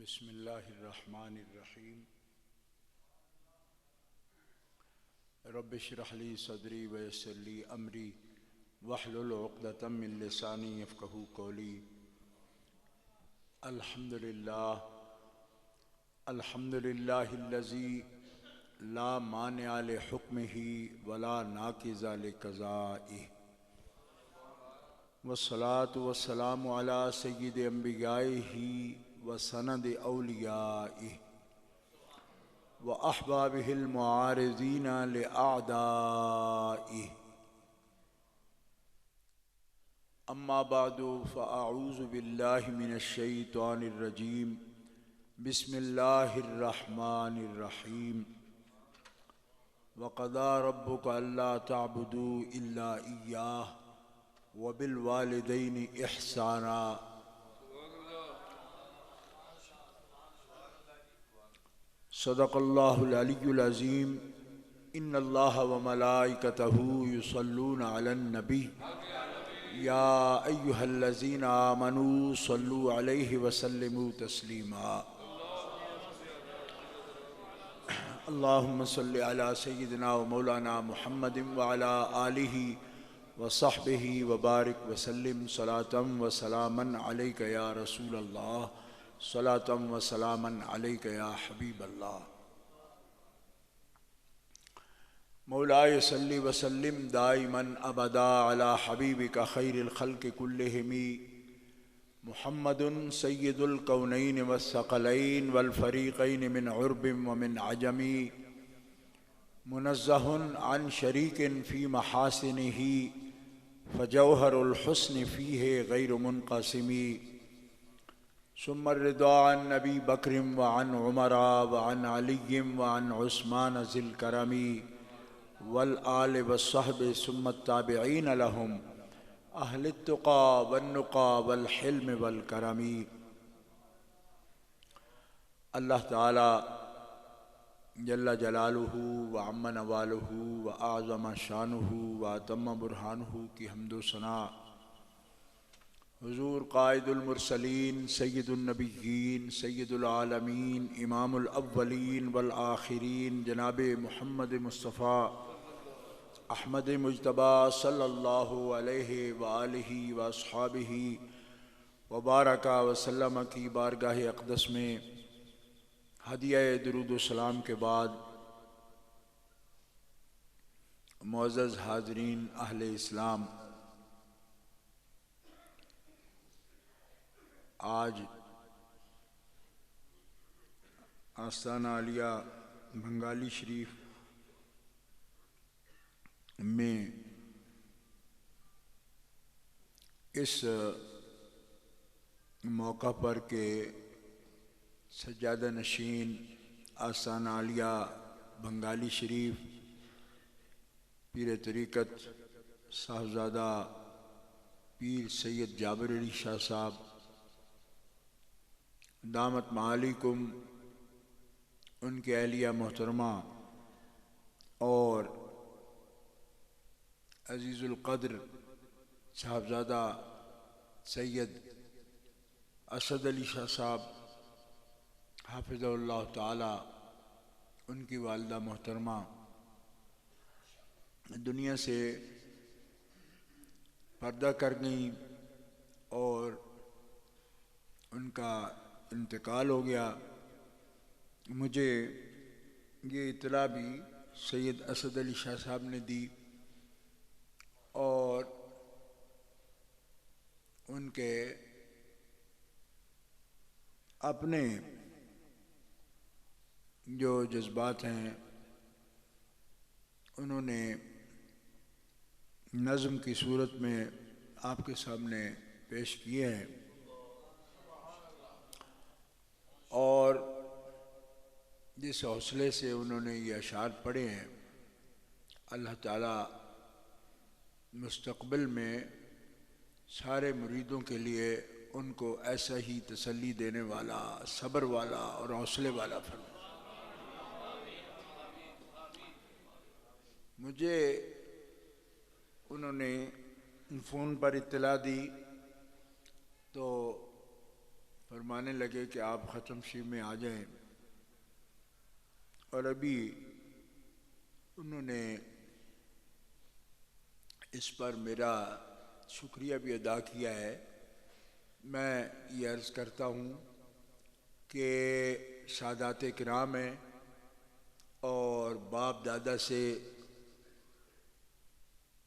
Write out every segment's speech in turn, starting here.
बिस्मिल्लाहिर्रहमानिर्रहीम। रब्बि इश्रह ली सदरी व यस्सिर ली अमरी वहलुल उक़दतम मिन लिसानी यफ़क़हू क़ौली। अल्हम्दुलिल्लाहिल्लज़ी ला मानिअ लिहुक्मिही वला नाक़िज़ा लिक़ज़ाइही वस्सलातु वस्सलामु अला सय्यिदि अंबियाइही व सनद औलियाइही व अहबाबिहिल मुआरिज़ीना लिअअदाइही। अम्मा बादु फ़अऊज़ु बिल्लाहि मिनश शैतानिर रजीम। बिस्मिल्लाहिर्रहमानिर्रहीम। व क़ज़ा रब्बुका अल्ला तअबुदू इल्ला इय्याह व बिल वालिदैनि इहसाना। सदक़ल्लाहुल अलिय्युल अज़ीम। इन्नल्लाह व मलाइकतहू युसल्लूना अलन नबी या अय्युहल्लज़ीना आमनू सल्लू अलैहि व सल्लिमू तस्लीमा। अल्लाहुम्मा सल्लि अला सय्यिदिना व मौलाना मुहम्मदिन व अला आलिहि व सहबिहि व बारिक व सल्लिम सलातम व सलामन अलैका या रसूल अल्लाह सलातम व सलामन अलैका या हबीब अल्लाह। मौलाए सल्लि व सल्लिम दाइमन अबदा अला हबीबिका खैरिल खल्क़ि कुल्लिहिमी मुहम्मदुन सय्यिदुल कौनैन वस्सक़लैन वल फ़रीक़ैन मिन उर्बिन व मिन अजमी मुनज़्ज़हुन अन शरीकिन फ़ी महासिनिही फ़जौहरुल हुस्न फ़ीहि गैरु मुनक़सिमी। सुम्मा रिदा अन नबी बकरिम व अन उमरा व अन अलिय्यिम व अन उस्मान ज़िल करमी वल आल व सहब सुम्मा ताबिईन लहुम अहलित तुक़ा वन नुक़ा वल हिल्म वल करमी। अल्लाह ताला जल्ल जलालुहु व अम्मा नवालुहु व आज़म शानुहु व अतम्म बुरहानुहु की हम्दो सना हुज़ूर क़ाइदुल मुरसलीन सय्यिदुन नबिय्यीन सय्यिदुल आलमीन इमामुल अव्वलीन वल आखिरीन जनाबे मुहम्मद मुस्तफ़ा अहमद मुज्तबा सल्लल्लाहु अलैहि व आलिहि व अस्हाबिहि व बारका व सल्लम की बारगाह अक़दस में हदिया दुरूद व सलाम के बाद मुअज़्ज़ज़ हाज़रीन अहले इस्लाम, आज आस्ताना आलिया बंगाली शरीफ में इस मौका पर के सज्जादा नशीन आस्ताना आलिया बंगाली शरीफ पीर तरीक़त साहबज़ादा पीर सैयद जाबिर अली शाह साहब दामत मालिकुम उनके अहलिया मोहतरमा और अज़ीज़ुल क़द्र साहबज़ादा सैयद असद अली शाह साहब हाफ़िज़हुल्लाह ताला उनकी वालिदा मोहतरमा दुनिया से पर्दा कर गई और उनका इंतकाल हो गया। मुझे ये इत्तला भी सैयद असद अली शाह साहब ने दी और उनके अपने जो जज्बात हैं उन्होंने नज़्म की सूरत में आपके सामने पेश किए हैं और जिस हौसले से उन्होंने ये अशार पढ़े हैं, अल्लाह ताला मुस्तक़बिल में सारे मुरीदों के लिए उनको ऐसा ही तसल्ली देने वाला, सब्र वाला और हौसले वाला फरमाए। मुझे उन्होंने फ़ोन पर इत्तला दी तो फरमाने लगे कि आप ख़त्म शीर में आ जाएं, और अभी उन्होंने इस पर मेरा शुक्रिया भी अदा किया है। मैं ये अर्ज़ करता हूँ कि सादात किराम हैं और बाप दादा से,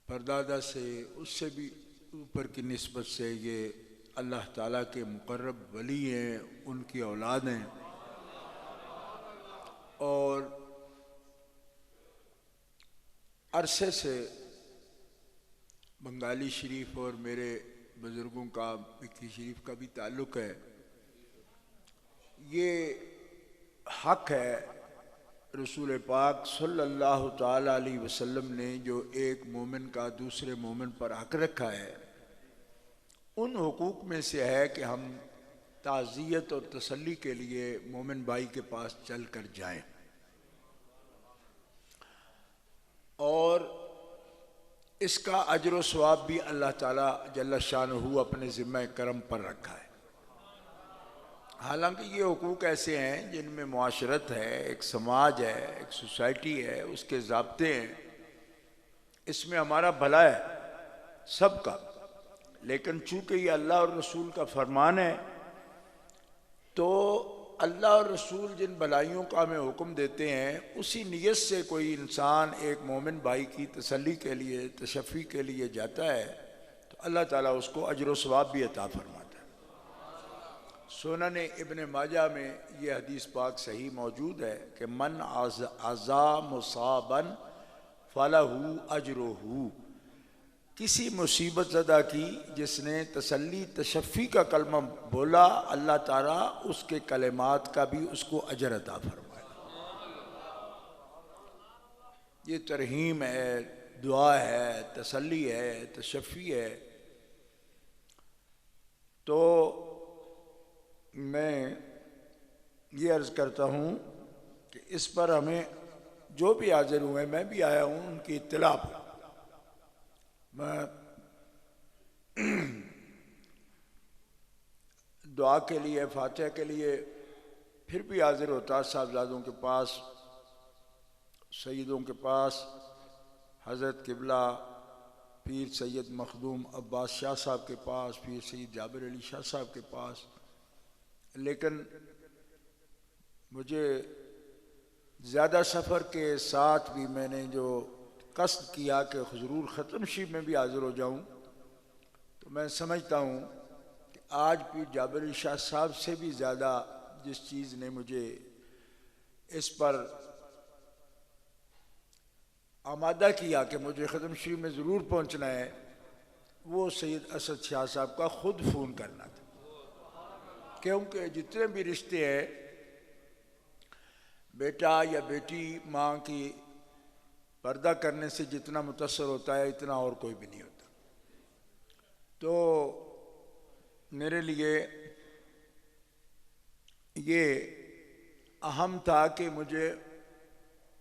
परदादा से, उससे भी ऊपर की निस्बत से ये अल्लाह ताला के मुक़र्रब वली हैं, उनकी औलाद हैं। और अरसे से बंगाली शरीफ और मेरे बुज़ुर्गों का, मिक्की शरीफ का भी ताल्लुक़ है। ये हक़ है, रसूल पाक सल्लल्लाहु ताला अलैहि वसल्लम ने जो एक मोमिन का दूसरे मोमिन पर हक़ रखा है, उन हुकूक में से है कि हम ताज़ियत और तसल्ली के लिए मोमिन भाई के पास चल कर जाएं। और इसका अजर व सवाब भी अल्लाह ताला जल्ल शानहू अपने ज़िम्मे करम पर रखा है। हालांकि ये हुकूक ऐसे हैं जिनमें मुआशरत है, एक समाज है, एक सोसाइटी है, उसके ज़ाब्ते हैं, इसमें हमारा भला है सबका। लेकिन चूँकि ये अल्लाह और रसूल का फरमान है, तो अल्लाह और रसूल जिन भलाइयों का हमें हुक्म देते हैं, उसी नीयत से कोई इंसान एक मोमिन भाई की तसल्ली के लिए, तशफ़ी के लिए जाता है, तो अल्लाह ताला उसको अजर व सवाब भी अता फरमाता है। सुनन इब्न माजा में ये हदीस पाक सही मौजूद है कि मन आज़ा मुसाबन फ़लहू अजरुहू, किसी मुसीबत ज़दा की जिसने तसल्ली तशफ़ी का कलमा बोला, अल्लाह ताला उसके कलिमात का भी उसको अजर अता फरमाए। ये तरहीम है, दुआ है, तसल्ली है, तशफ़ी है। तो मैं ये अर्ज़ करता हूँ कि इस पर हमें जो भी हाजिर हुए, मैं भी आया हूँ उनकी इत्तला पर। मैं दुआ के लिए, फातिहा के लिए फिर भी हाजिर होता साहबजादों के पास, सईदों के पास, हज़रत किबला पीर सैयद मखदूम अब्बास शाह साहब के पास, पीर सैयद जाबिर अली शाह साहब के पास। लेकिन मुझे ज़्यादा सफ़र के साथ भी मैंने जो कस्द किया कि ज़रूर ख़त्म शीर में भी हाज़िर हो जाऊँ, तो मैं समझता हूँ कि आज पीर जाबिर अली शाह साहब से भी ज़्यादा जिस चीज़ ने मुझे इस पर आमादा किया कि मुझे ख़त्म शीर में ज़रूर पहुँचना है, वो सैयद असद शाह साहब का ख़ुद फ़ोन करना था। क्योंकि जितने भी रिश्ते हैं, बेटा या बेटी माँ की पर्दा करने से जितना मुतासर होता है, इतना और कोई भी नहीं होता। तो मेरे लिए ये अहम था कि मुझे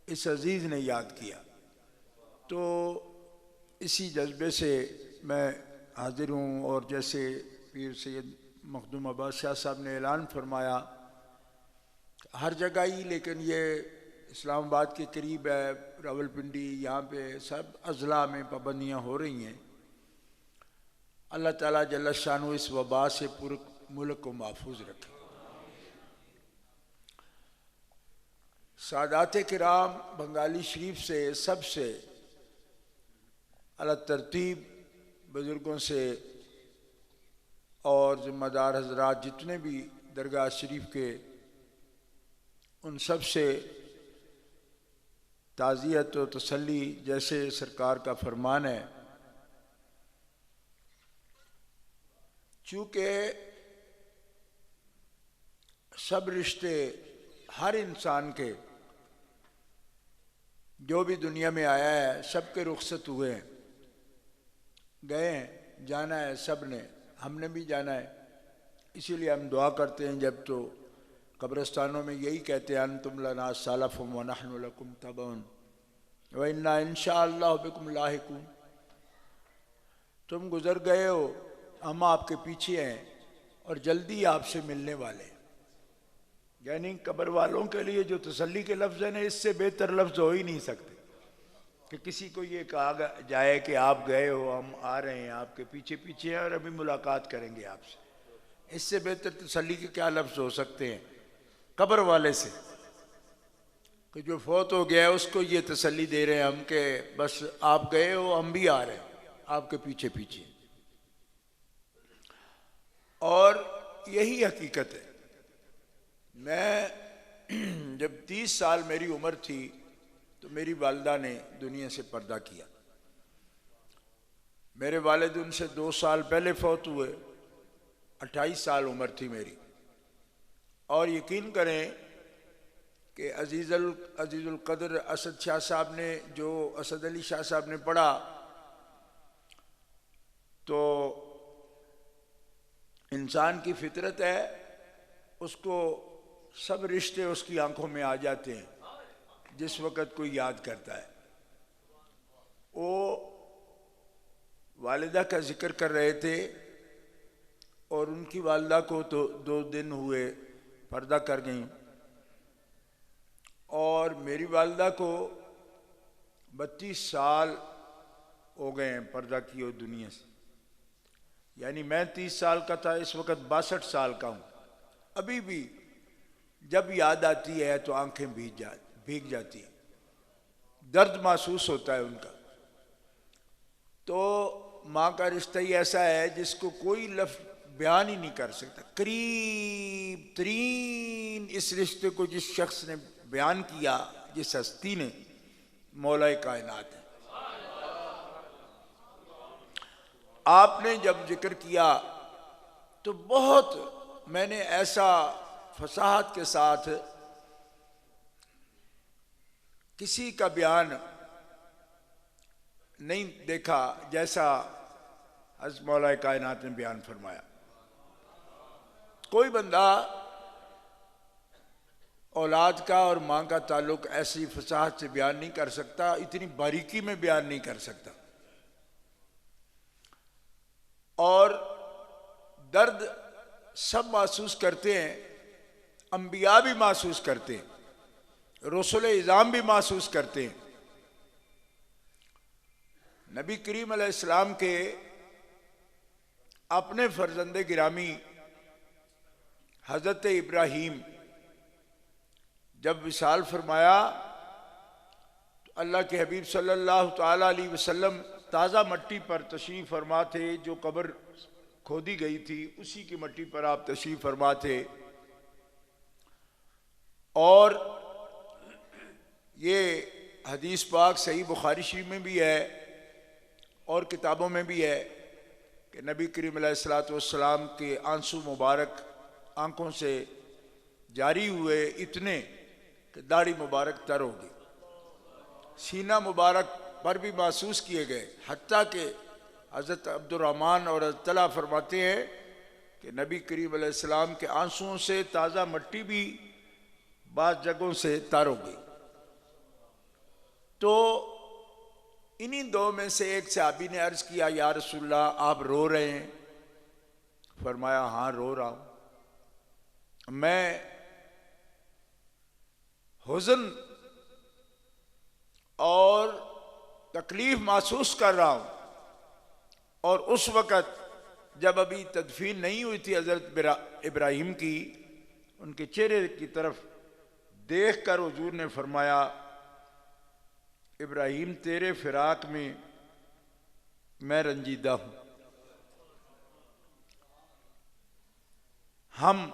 इस अज़ीज़ ने याद किया, तो इसी जज्बे से मैं हाजिर हूँ। और जैसे पीर सैयद मखदूम अब्बास शाह साहब ने ऐलान फरमाया, हर जगह ही, लेकिन ये इस्लामाबाद के करीब है, रावलपिंडी, यहाँ पे सब अज़ला में पाबंदियाँ हो रही हैं। अल्लाह ताला जल्ल शानु इस वबा से पूरे मुल्क को महफूज रखे। सादात किराम बंगाली शरीफ से सबसे अला तरतीब बुज़ुर्गों से और ज़िम्मेदार हज़रात जितने भी दरगाह शरीफ के, उन सब से ताज़ियत व तसल्ली, जैसे सरकार का फरमान है। चूँकि सब रिश्ते हर इंसान के जो भी दुनिया में आया है, सबके रुखसत हुए हैं, गए हैं, जाना है सब ने, हमने भी जाना है। इसीलिए हम दुआ करते हैं जब तो कब्रिस्तानों में यही कहते हैं, अंतुम लना सालफुम व नहनु लकुम तबउन व इन्ना इंशाअल्लाह बिकुम लाहिकून। तुम गुज़र गए हो, हम आपके पीछे हैं, और जल्दी आपसे मिलने वाले। यानी कब्र वालों के लिए जो तसल्ली के लफ्ज़ हैं, इससे बेहतर लफ्ज़ हो ही नहीं सकते कि किसी को ये कहा जाए कि आप गए हो, हम आ रहे हैं, आपके पीछे पीछे हैं और अभी मुलाकात करेंगे आपसे। इससे बेहतर तसल्ली के क्या लफ्ज़ हो सकते हैं कब्र वाले से, कि जो फौत हो गया है उसको ये तसल्ली दे रहे हैं हम कि बस आप गए हो, हम भी आ रहे हैं आपके पीछे पीछे। और यही हकीकत है। मैं जब 30 साल मेरी उम्र थी तो मेरी वालिदा ने दुनिया से पर्दा किया। मेरे वालिद उनसे 2 साल पहले फौत हुए, 28 साल उम्र थी मेरी। और यकीन करें कि अजीज़ुल क़द्र असद शाह साहब ने, जो असद अली शाह साहब ने पढ़ा, तो इंसान की फितरत है, उसको सब रिश्ते उसकी आंखों में आ जाते हैं जिस वक़्त कोई याद करता है। वो वालिदा का जिक्र कर रहे थे और उनकी वालिदा को तो 2 दिन हुए पर्दा कर गई, और मेरी वालिदा को 32 साल हो गए हैं पर्दा किए दुनिया से। यानी मैं 30 साल का था, इस वक्त 62 साल का हूँ। अभी भी जब याद आती है तो आंखें भीग जाती हैं, दर्द महसूस होता है उनका। तो माँ का रिश्ता ही ऐसा है जिसको कोई लफ्ज़ बयान ही नहीं कर सकता। करीब तरीन इस रिश्ते को जिस शख्स ने बयान किया, जिस हस्ती ने, मौलाए कायनात है। आपने जब जिक्र किया तो बहुत मैंने ऐसा फसाहत के साथ किसी का बयान नहीं देखा जैसा हज़रत मौलाए कायनात ने बयान फरमाया। कोई बंदा औलाद का और माँ का ताल्लुक ऐसी फसाहत से बयान नहीं कर सकता, इतनी बारीकी में बयान नहीं कर सकता। और दर्द सब महसूस करते हैं, अंबिया भी महसूस करते हैं, रसूल इज़ाम भी महसूस करते हैं। नबी करीम अलैहिस्सलाम के अपने फर्जंदे गिरामी हज़रत इब्राहीम जब विसाल फरमाया तो अल्लाह के हबीब सल्लल्लाहु ताला अलैहि वसल्लम ताज़ा मट्टी पर तशरीफ़ फरमा थे। जो कब्र खोदी गई थी उसी की मट्टी पर आप तशरीफ़ फरमा थे। और ये हदीस पाक सही बुखारी शरीफ में भी है और किताबों में भी है कि नबी करीम अलैहिस्सलातु वस्सलाम के आंसू मुबारक आंखों से जारी हुए इतने कि दाढ़ी मुबारक तर होगी, सीना मुबारक पर भी महसूस किए गए। हत्ता कि हज़रत अब्दुर्रहमान और हज़रत तला फरमाते हैं कि नबी करीम अलैहिस्सलाम के आंसुओं से ताज़ा मट्टी भी बाज़ जगहों से तर हो गई। तो इन्हीं दो में से एक सहाबी ने अर्ज़ किया, या रसूलल्लाह आप रो रहे हैं? फरमाया हाँ रो रहा हूँ, मैं हुज़न और तकलीफ महसूस कर रहा हूँ। और उस वक़्त जब अभी तदफीन नहीं हुई थी हज़रत इब्राहीम की, उनके चेहरे की तरफ देख कर हुजूर ने फरमाया, इब्राहीम तेरे फिराक में मैं रंजीदा हूँ, हम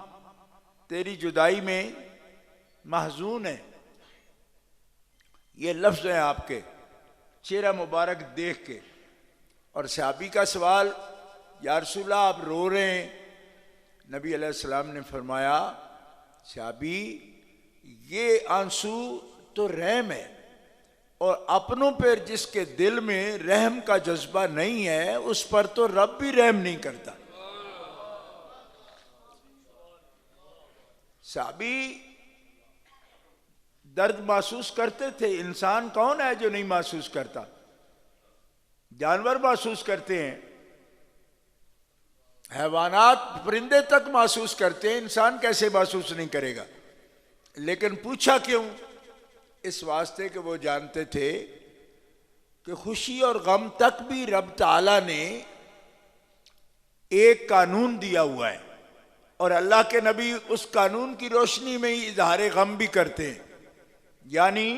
तेरी जुदाई में महजून हैं। ये लफ्ज़ हैं आपके, चेहरा मुबारक देख के। और सहाबी का सवाल, या रसूलल्लाह आप रो रहे हैं? नबी अलैहिस्सलाम ने फरमाया, सहाबी ये आंसू तो रहम है, और अपनों पर जिसके दिल में रहम का जज्बा नहीं है उस पर तो रब भी रहम नहीं करता। सहाबी दर्द महसूस करते थे। इंसान कौन है जो नहीं महसूस करता? जानवर महसूस करते हैं। हैवानात परिंदे तक महसूस करते हैं, इंसान कैसे महसूस नहीं करेगा। लेकिन पूछा क्यों? इस वास्ते कि वो जानते थे कि खुशी और गम तक भी रब ताला ने एक कानून दिया हुआ है और अल्लाह के नबी उस कानून की रोशनी में ही इजहार गम भी करते हैं। यानी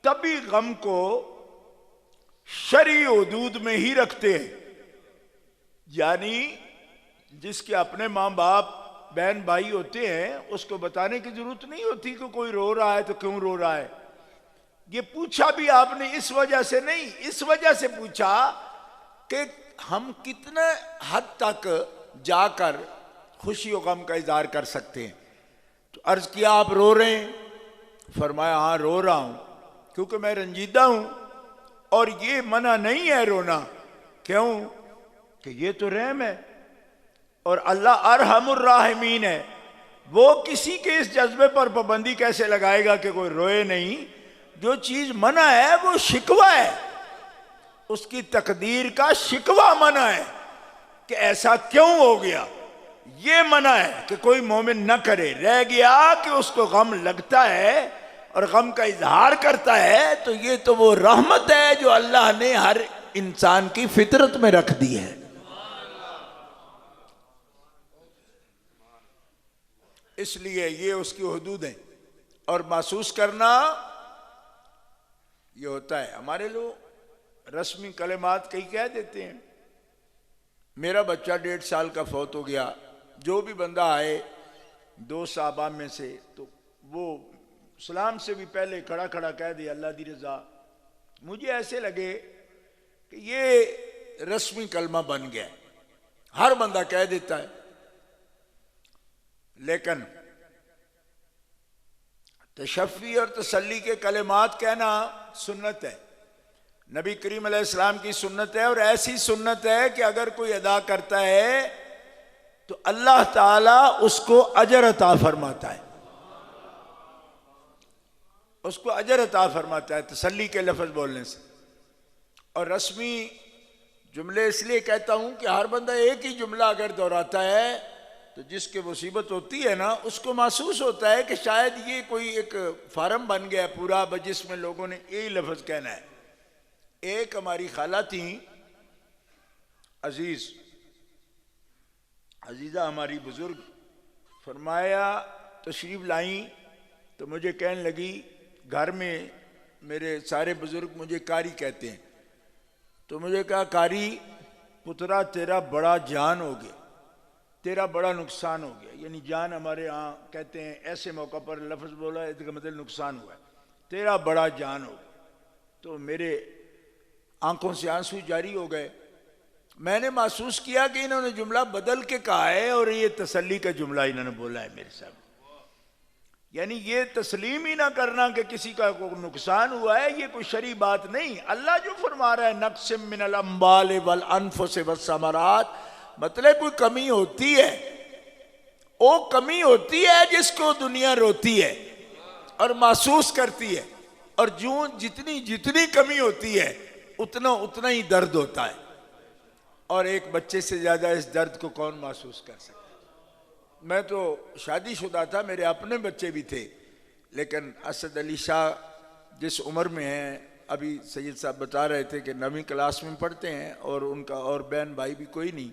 तभी गम को शरई हुदूद में ही रखते हैं। यानी जिसके अपने माँ बाप बहन भाई होते हैं उसको बताने की जरूरत नहीं होती कि कोई रो रहा है तो क्यों रो रहा है। ये पूछा भी आपने इस वजह से नहीं, इस वजह से पूछा कि हम कितने हद तक जाकर खुशी और गम का इजहार कर सकते हैं। तो अर्ज किया आप रो रहे हैं? फरमाया हाँ रो रहा हूं क्योंकि मैं रंजीदा हूं और ये मना नहीं है रोना। क्यों? कि ये तो रहम है और अल्लाह अरहमुर राहिमीन है। वो किसी के इस जज्बे पर पाबंदी कैसे लगाएगा कि कोई रोए नहीं। जो चीज मना है वो शिकवा है, उसकी तकदीर का शिकवा मना है कि ऐसा क्यों हो गया। ये मना है कि कोई मोमिन न करे। रह गया कि उसको गम लगता है और गम का इजहार करता है, तो ये तो वो रहमत है जो अल्लाह ने हर इंसान की फितरत में रख दी है। इसलिए ये उसकी हुदूद है। और महसूस करना ये होता है। हमारे लोग रस्मी कलेमात कई कह देते हैं। मेरा बच्चा 1.5 साल का फौत हो गया। जो भी बंदा आए 2 साहबा में से, तो वो सलाम से भी पहले खड़ा खड़ा कह दे अल्लाह दी रजा। मुझे ऐसे लगे कि ये रस्मी कलमा बन गया, हर बंदा कह देता है। लेकिन तशफ़ी और तसल्ली के कलेमात कहना सुन्नत है, नबी करीम अलैहिस्सलाम की सुन्नत है। और ऐसी सुन्नत है कि अगर कोई अदा करता है तो अल्लाह ताला उसको अजर अता फरमाता है, उसको अजर अता फरमाता है तसल्ली के लफ्ज बोलने से। और रस्मी जुमले इसलिए कहता हूं कि हर बंदा एक ही जुमला अगर दोहराता है तो जिसके मुसीबत होती है ना, उसको महसूस होता है कि शायद ये कोई एक फार्म बन गया पूरा जिसमें लोगों ने यही लफ्ज कहना है। एक हमारी खाला थी अजीजा हमारी बुजुर्ग, फरमाया तशरीफ लाई तो मुझे कहने लगी, घर में मेरे सारे बुजुर्ग मुझे कारी कहते हैं, तो मुझे कहा कारी पुत्रा तेरा बड़ा जान हो गया, तेरा बड़ा नुकसान हो गया। यानी जान हमारे यहाँ कहते हैं ऐसे मौका पर लफ्ज बोला है इसका मतलब नुकसान हुआ है, तेरा बड़ा जान हो गया। तो मेरे आंखों से आंसू जारी हो गए। मैंने महसूस किया कि इन्होंने जुमला बदल के कहा है और ये तसल्ली का जुमला इन्होंने बोला है मेरे सामने। यानी ये तस्लीम ही ना करना कि किसी का कोई नुकसान हुआ है, ये कोई शरी बात नहीं। अल्लाह जो फरमा रहा है नक्सिम मिनल अम्वाल वल अनफुस वस्समरात, मतलब कोई कमी होती है, वो कमी होती है जिसको दुनिया रोती है और महसूस करती है। और जो जितनी जितनी कमी होती है उतना उतना ही दर्द होता है। और एक बच्चे से ज्यादा इस दर्द को कौन महसूस कर सकता। मैं तो शादीशुदा था, मेरे अपने बच्चे भी थे, लेकिन असद अली शाह जिस उम्र में हैं, अभी सैयद साहब बता रहे थे कि 9वीं क्लास में पढ़ते हैं और उनका और बहन भाई भी कोई नहीं।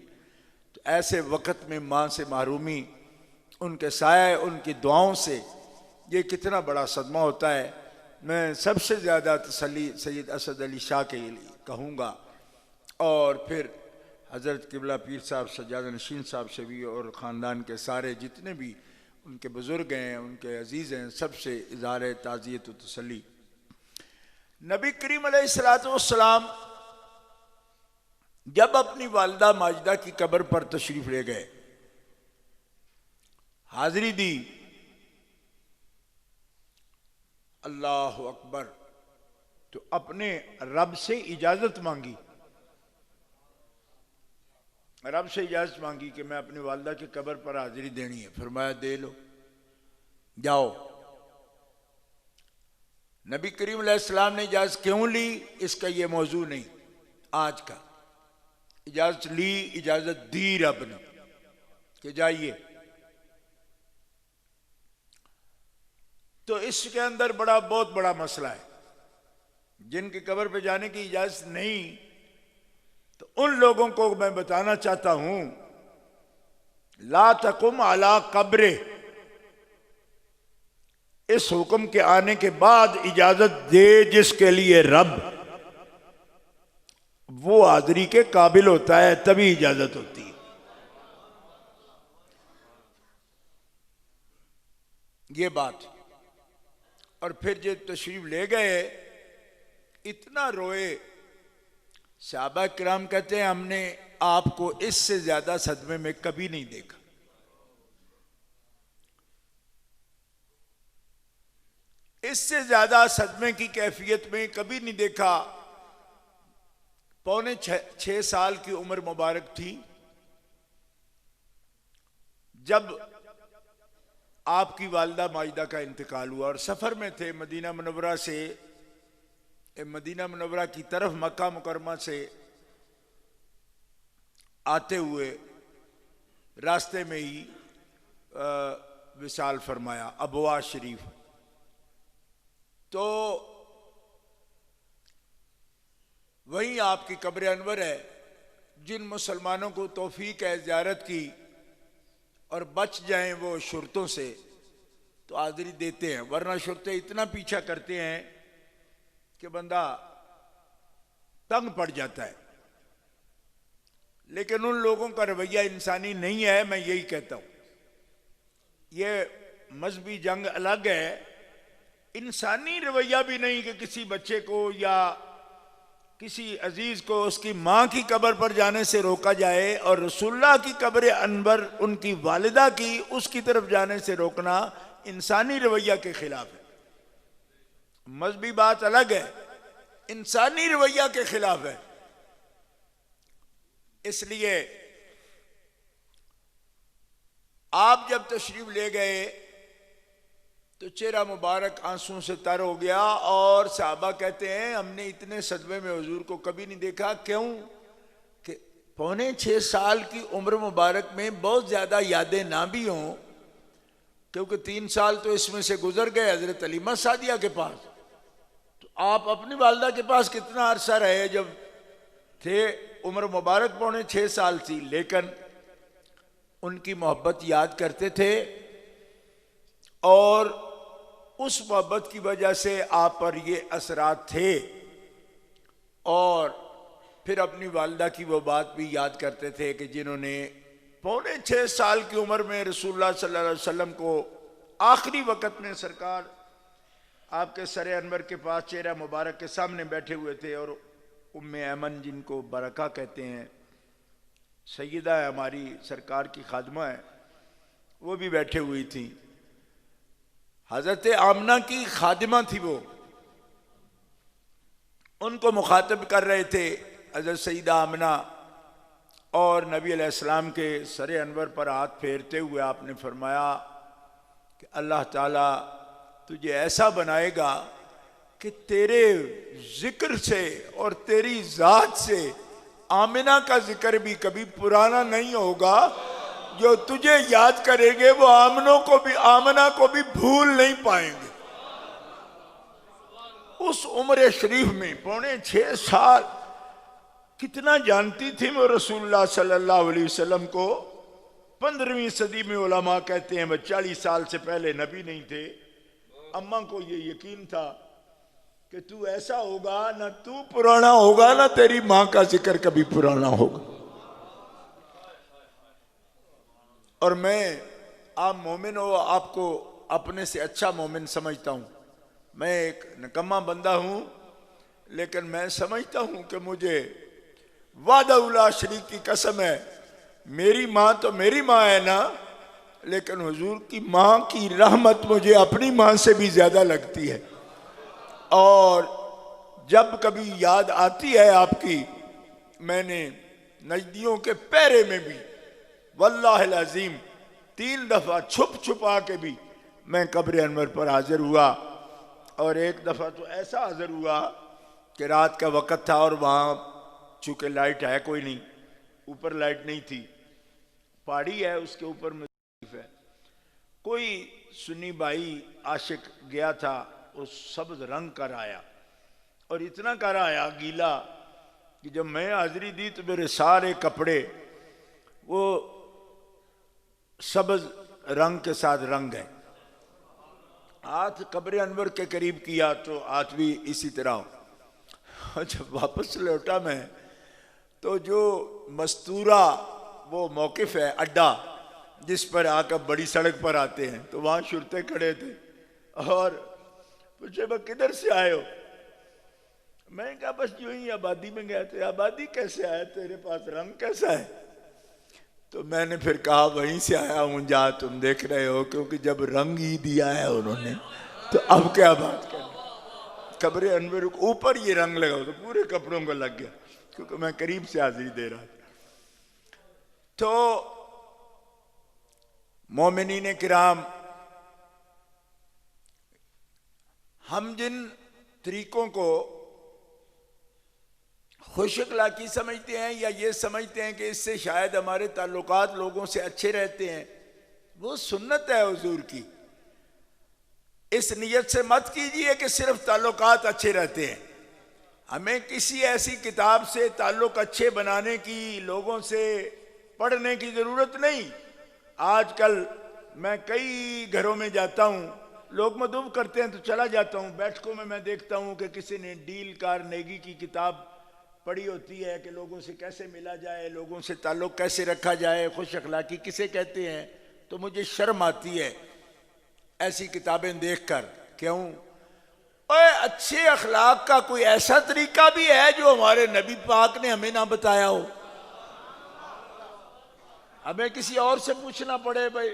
तो ऐसे वक्त में माँ से महरूमी, उनके साया, उनकी दुआओं से ये कितना बड़ा सदमा होता है। मैं सबसे ज़्यादा तसल्ली सैयद असद अली शाह के लिए कहूँगा, और फिर हज़रत किबला पीर साहब सज्जाद नशीन साहब से भी, और ख़ानदान के सारे जितने भी उनके बुज़ुर्ग हैं, उनके अजीज़ हैं, सबसे इज़हार ताज़ियत व तसल्ली। नबी करीम अलैहिस्सलाम जब अपनी वालिदा माजिदा की कब्र पर तशरीफ़ ले गए, हाज़िरी दी, अल्लाह अकबर, तो अपने रब से इजाज़त मांगी, रब से इजाज़त मांगी कि मैं अपनी वालिदा की कब्र पर हाजिरी देनी है। फरमाया दे लो, जाओ। नबी करीम अलैहिस्सलाम ने इजाज़त क्यों ली, इसका ये मौजू नहीं आज का। इजाजत ली, इजाजत दी रब ने कि जाइए। तो इसके अंदर बहुत बड़ा मसला है। जिनकी कब्र पे जाने की इजाजत नहीं, तो उन लोगों को मैं बताना चाहता हूं, ला तकुम अला कब्रे, इस हुक्म के आने के बाद इजाजत दे जिसके लिए रब वो हाजिरी के काबिल होता है, तभी इजाजत होती है। ये बात। और फिर जो तशरीफ ले गए, इतना रोए। सहाबा किराम कहते हैं हमने आपको इससे ज्यादा सदमे में कभी नहीं देखा। इससे ज्यादा सदमे की कैफियत में कभी नहीं देखा। पौने 6 साल की उम्र मुबारक थी जब आपकी वालिदा माजिदा का इंतकाल हुआ, और सफर में थे मदीना मुनव्वरा से, मदीना मुनव्वरा की तरफ मक्का मुकरमा से आते हुए रास्ते में ही विसाल फरमाया अबवा शरीफ। तो वहीं आपकी कब्र अनवर है। जिन मुसलमानों को तौफीक है ज़ियारत की और बच जाएं वो शुरतों से, तो हाज़िरी देते हैं, वरना शुरतें इतना पीछा करते हैं कि बंदा तंग पड़ जाता है। लेकिन उन लोगों का रवैया इंसानी नहीं है। मैं यही कहता हूं, ये मजहबी जंग अलग है, इंसानी रवैया भी नहीं कि किसी बच्चे को या किसी अजीज को उसकी माँ की कब्र पर जाने से रोका जाए, और रसूलुल्लाह की कब्र अनवर उनकी वालिदा की उसकी तरफ जाने से रोकना इंसानी रवैया के खिलाफ है। मजहबी बात अलग है, इंसानी रवैया के खिलाफ है। इसलिए आप जब तशरीफ ले गए तो चेहरा मुबारक आंसुओं से तर हो गया, और साहबा कहते हैं हमने इतने सदमे में हुजूर को कभी नहीं देखा। क्यों कि पौने 6 साल की उम्र मुबारक में बहुत ज्यादा यादें ना भी हों, क्योंकि 3 साल तो इसमें से गुजर गए हजरत हलीमा सादिया के पास। तो आप अपनी वालिदा के पास कितना अरसा रहे जब थे? उम्र मुबारक पौने 6 साल थी, लेकिन उनकी मोहब्बत याद करते थे, और उस मोहब्बत की वजह से आप पर ये असरात थे। और फिर अपनी वालिदा की वो बात भी याद करते थे कि जिन्होंने पौने 6 साल की उम्र में रसूलुल्लाह सल्लल्लाहु अलैहि वसल्लम को आखिरी वक़्त में सरकार आपके सर अनवर के पास चेहरा मुबारक के सामने बैठे हुए थे, और उम्मे ऐमन जिनको बरका कहते हैं, सैयदा है हमारी सरकार की खादमा है, वो भी बैठे हुई थी। हजरत आमना की खादिमा थी, वो उनको मुखातब कर रहे थे हजरत सईदा आमना, और नबी अलैहिस्सलाम के सर अनवर पर हाथ फेरते हुए आपने फरमाया कि अल्लाह ताला तुझे ऐसा बनाएगा कि तेरे जिक्र से और तेरी जात से आमिना का जिक्र भी कभी पुराना नहीं होगा। जो तुझे याद करेंगे वो आमना को भी भूल नहीं पाएंगे। उस उम्र शरीफ में पौने 6 साल कितना जानती थी वो रसूलुल्लाह सल्लल्लाहु अलैहि वसल्लम को। 15वीं सदी में उलमा कहते हैं वह 40 साल से पहले नबी नहीं थे। अम्मा को ये यकीन था कि तू ऐसा होगा, ना तू पुराना होगा ना तेरी माँ का जिक्र कभी पुराना होगा। और मैं, आप मोमिन हो, आपको अपने से अच्छा मोमिन समझता हूँ। मैं एक निकम्मा बंदा हूँ, लेकिन मैं समझता हूँ कि मुझे वादा शरीक की कसम है, मेरी माँ तो मेरी माँ है ना, लेकिन हुजूर की माँ की रहमत मुझे अपनी माँ से भी ज्यादा लगती है। और जब कभी याद आती है आपकी, मैंने नजदियों के पैरे में भी वल्लाहिल अज़ीम 3 दफा छुप छुपा के भी मैं कब्र अनवर पर हाजिर हुआ। और एक दफा तो ऐसा हाजिर हुआ कि रात का वक़्त था और वहाँ चूँकि लाइट है कोई नहीं, ऊपर लाइट नहीं थी, पहाड़ी है उसके ऊपर मस्जिद है। कोई सुन्नी भाई आशिक गया था, वो सब्ज रंग कर आया और इतना कर आया गीला कि जब मैं हाजिरी दी तो मेरे सारे कपड़े वो सब्ज रंग के साथ रंग गए। हाथ कब्र अनवर के करीब किया तो हाथ भी इसी तरह। और जब वापस लौटा मैं तो जो मस्तूरा वो मौकिफ है अड्डा जिस पर आकर बड़ी सड़क पर आते हैं, तो वहां शुरते खड़े थे और पूछे भाई किधर से आए हो? मैं कहा बस यूं ही आबादी में गए थे। आबादी कैसे आया, तेरे पास रंग कैसा है? तो मैंने फिर कहा वहीं से आया हूं जहां तुम देख रहे हो, क्योंकि जब रंग ही दिया है उन्होंने तो अब क्या बात करनी। कब्र अनवर के ऊपर ये रंग लगा तो पूरे कपड़ों को लग गया, क्योंकि मैं करीब से हाजिरी दे रहा था। तो मोमिनीन किराम, हम जिन तरीकों को खुश अखलाकी समझते हैं या ये समझते हैं कि इससे शायद हमारे ताल्लुकात लोगों से अच्छे रहते हैं, वो सुन्नत है हुजूर की। इस नियत से मत कीजिए कि सिर्फ ताल्लुकात अच्छे रहते हैं। हमें किसी ऐसी किताब से ताल्लुक अच्छे बनाने की, लोगों से पढ़ने की जरूरत नहीं। आजकल मैं कई घरों में जाता हूं, लोग मदूब करते हैं तो चला जाता हूं। बैठकों में मैं देखता हूं कि किसी ने डील कारनेगी की किताब पढ़ी होती है कि लोगों से कैसे मिला जाए, लोगों से ताल्लुक कैसे रखा जाए, खुश अखलाकी किसे कहते हैं। तो मुझे शर्म आती है ऐसी किताबें देखकर। क्यों? ओए, अच्छे अखलाक का कोई ऐसा तरीका भी है जो हमारे नबी पाक ने हमें ना बताया हो? हमें किसी और से पूछना पड़े भाई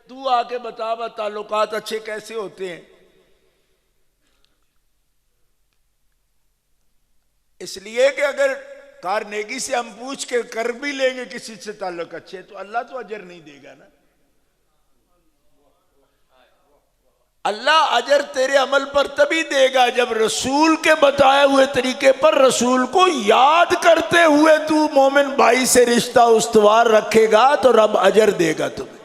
तू आके बता बा ताल्लुकात अच्छे कैसे होते हैं। इसलिए कि अगर कारनेगी से हम पूछ के कर भी लेंगे किसी से ताल्लुक अच्छे, तो अल्लाह तो अजर नहीं देगा ना। अल्लाह अजर तेरे अमल पर तभी देगा जब रसूल के बताए हुए तरीके पर रसूल को याद करते हुए तू मोमिन भाई से रिश्ता उस्तवार रखेगा तो रब अजर देगा तुम्हें।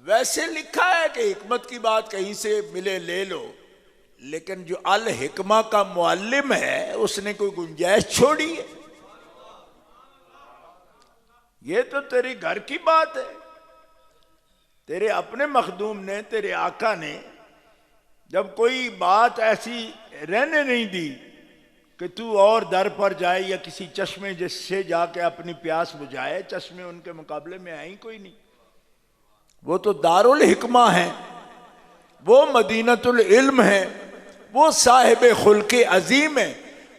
वैसे लिखा है कि हिकमत की बात कहीं से मिले ले लो, लेकिन जो अल हिकमा का मुअल्लिम है उसने कोई गुंजाइश छोड़ी है? ये तो तेरी घर की बात है। तेरे अपने मखदूम ने, तेरे आका ने जब कोई बात ऐसी रहने नहीं दी कि तू और दर पर जाए या किसी चश्मे जिससे जाके अपनी प्यास बुझाए, चश्मे उनके मुकाबले में आई कोई नहीं। वो तो दारुल हिकमा है, वो मदीनतुल इल्म है, वो साहिब खुल्के अजीम है।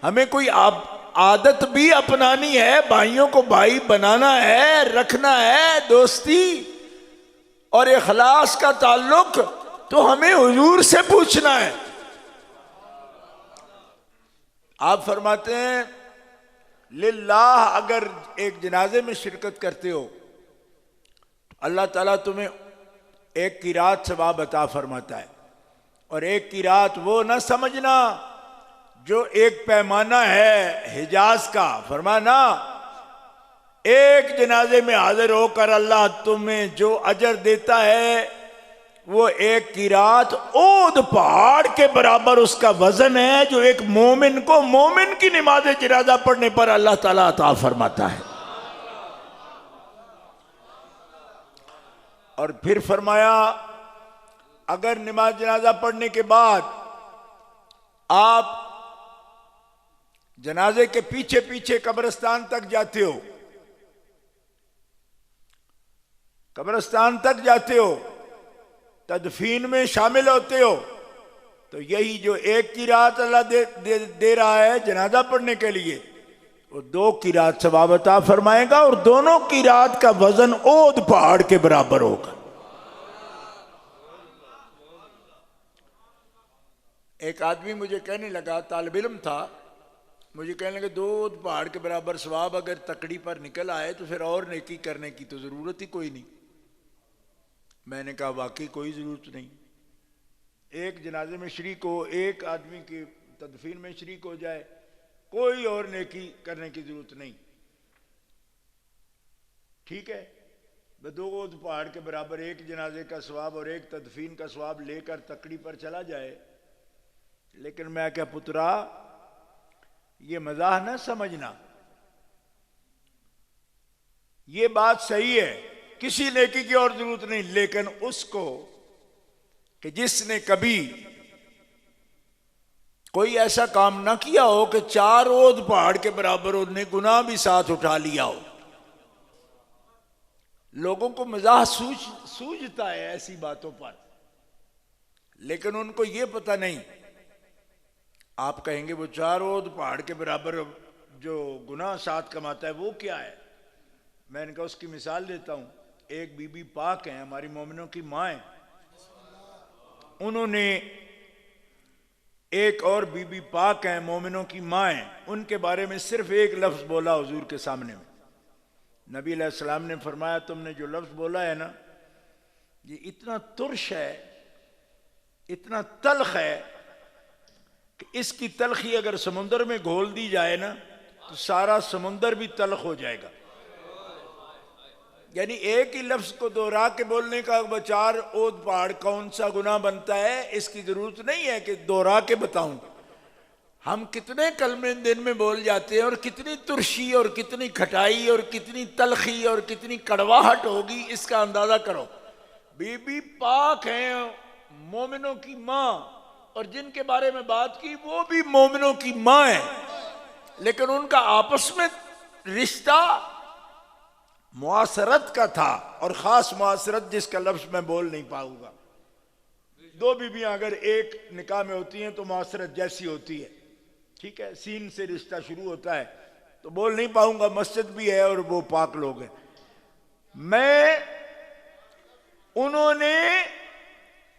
हमें कोई आदत भी अपनानी है, भाइयों को भाई बनाना है, रखना है दोस्ती और इखलास का ताल्लुक, तो हमें हुजूर से पूछना है। आप फरमाते हैं लिल्लाह, अगर एक जनाजे में शिरकत करते हो अल्लाह ताला तुम्हें एक की रात सवाब अता फरमाता है। और एक की रात वो ना समझना जो एक पैमाना है हिजाज का। फरमाना एक जनाजे में हाजिर होकर अल्लाह तुम्हें जो अजर देता है वो एक की रात ओद पहाड़ के बराबर उसका वजन है, जो एक मोमिन को मोमिन की नमाज जनाजा पढ़ने पर अल्लाह ताला अता फरमाता है। और फिर फरमाया अगर नमाज जनाजा पढ़ने के बाद आप जनाजे के पीछे पीछे कब्रिस्तान तक जाते हो, कब्रिस्तान तक जाते हो, तदफीन में शामिल होते हो, तो यही जो एक की रात अल्लाह दे रहा है जनाजा पढ़ने के लिए, वो दो की रात सवाब अता फरमाएगा और दोनों की रात का वजन ओद पहाड़ के बराबर होगा। एक आदमी मुझे कहने लगा, तालिब इल्म था, मुझे कहने लगे दो पहाड़ के बराबर सवाब अगर तकड़ी पर निकल आए तो फिर और नेकी करने की तो जरूरत ही कोई नहीं। मैंने कहा वाकई कोई जरूरत नहीं। एक जनाजे में शरीक हो, एक आदमी की तदफीन में शरीक हो जाए, कोई और नेकी करने की जरूरत नहीं। ठीक है, दो गोद पहाड़ के बराबर एक जनाजे का सवाब और एक तदफीन का सवाब लेकर तकड़ी पर चला जाए। लेकिन मैं क्या पुत्रा, ये मजाक ना समझना, ये बात सही है, किसी नेकी की और जरूरत नहीं। लेकिन उसको कि जिसने कभी कोई ऐसा काम ना किया हो कि 4 ओद पहाड़ के बराबर उन्हें गुनाह भी साथ उठा लिया हो। लोगों को मजाक सूझता है ऐसी बातों पर, लेकिन उनको यह पता नहीं। आप कहेंगे वो 4 ओद पहाड़ के बराबर जो गुनाह साथ कमाता है वो क्या है? मैंने कहा उसकी मिसाल देता हूं। एक बीबी पाक है, हमारी मोमिनों की माँ है, उन्होंने एक और बीबी पाक है, मोमिनों की माँ है, उनके बारे में सिर्फ एक लफ्ज बोला हुजूर के सामने में। नबी अलैहिस्सलाम ने फरमाया तुमने जो लफ्ज बोला है ना, ये इतना तुर्श है, इतना तल्ख है कि इसकी तलखी अगर समुंदर में घोल दी जाए ना तो सारा समुंदर भी तल्ख हो जाएगा। यानी एक ही लफ्ज को दोहरा के बोलने का 4 ओद पहाड़ कौन सा गुनाह बनता है, इसकी जरूरत नहीं है कि दोहरा के बताऊं। हम कितने कलमे दिन में बोल जाते हैं और कितनी तुर्शी और कितनी खटाई और कितनी तलखी और कितनी कड़वाहट होगी, इसका अंदाजा करो। बीबी पाक है, मोमिनों की माँ, और जिनके बारे में बात की वो भी मोमिनों की माँ है, लेकिन उनका आपस में रिश्ता मुआसरत का था, और खास मुआसरत जिसका लफ्ज मैं बोल नहीं पाऊंगा। 2 बीबियां अगर एक निकाह में होती हैं तो मुआसरत जैसी होती है। ठीक है, सीन से रिश्ता शुरू होता है, तो बोल नहीं पाऊंगा, मस्जिद भी है और वो पाक लोग हैं। उन्होंने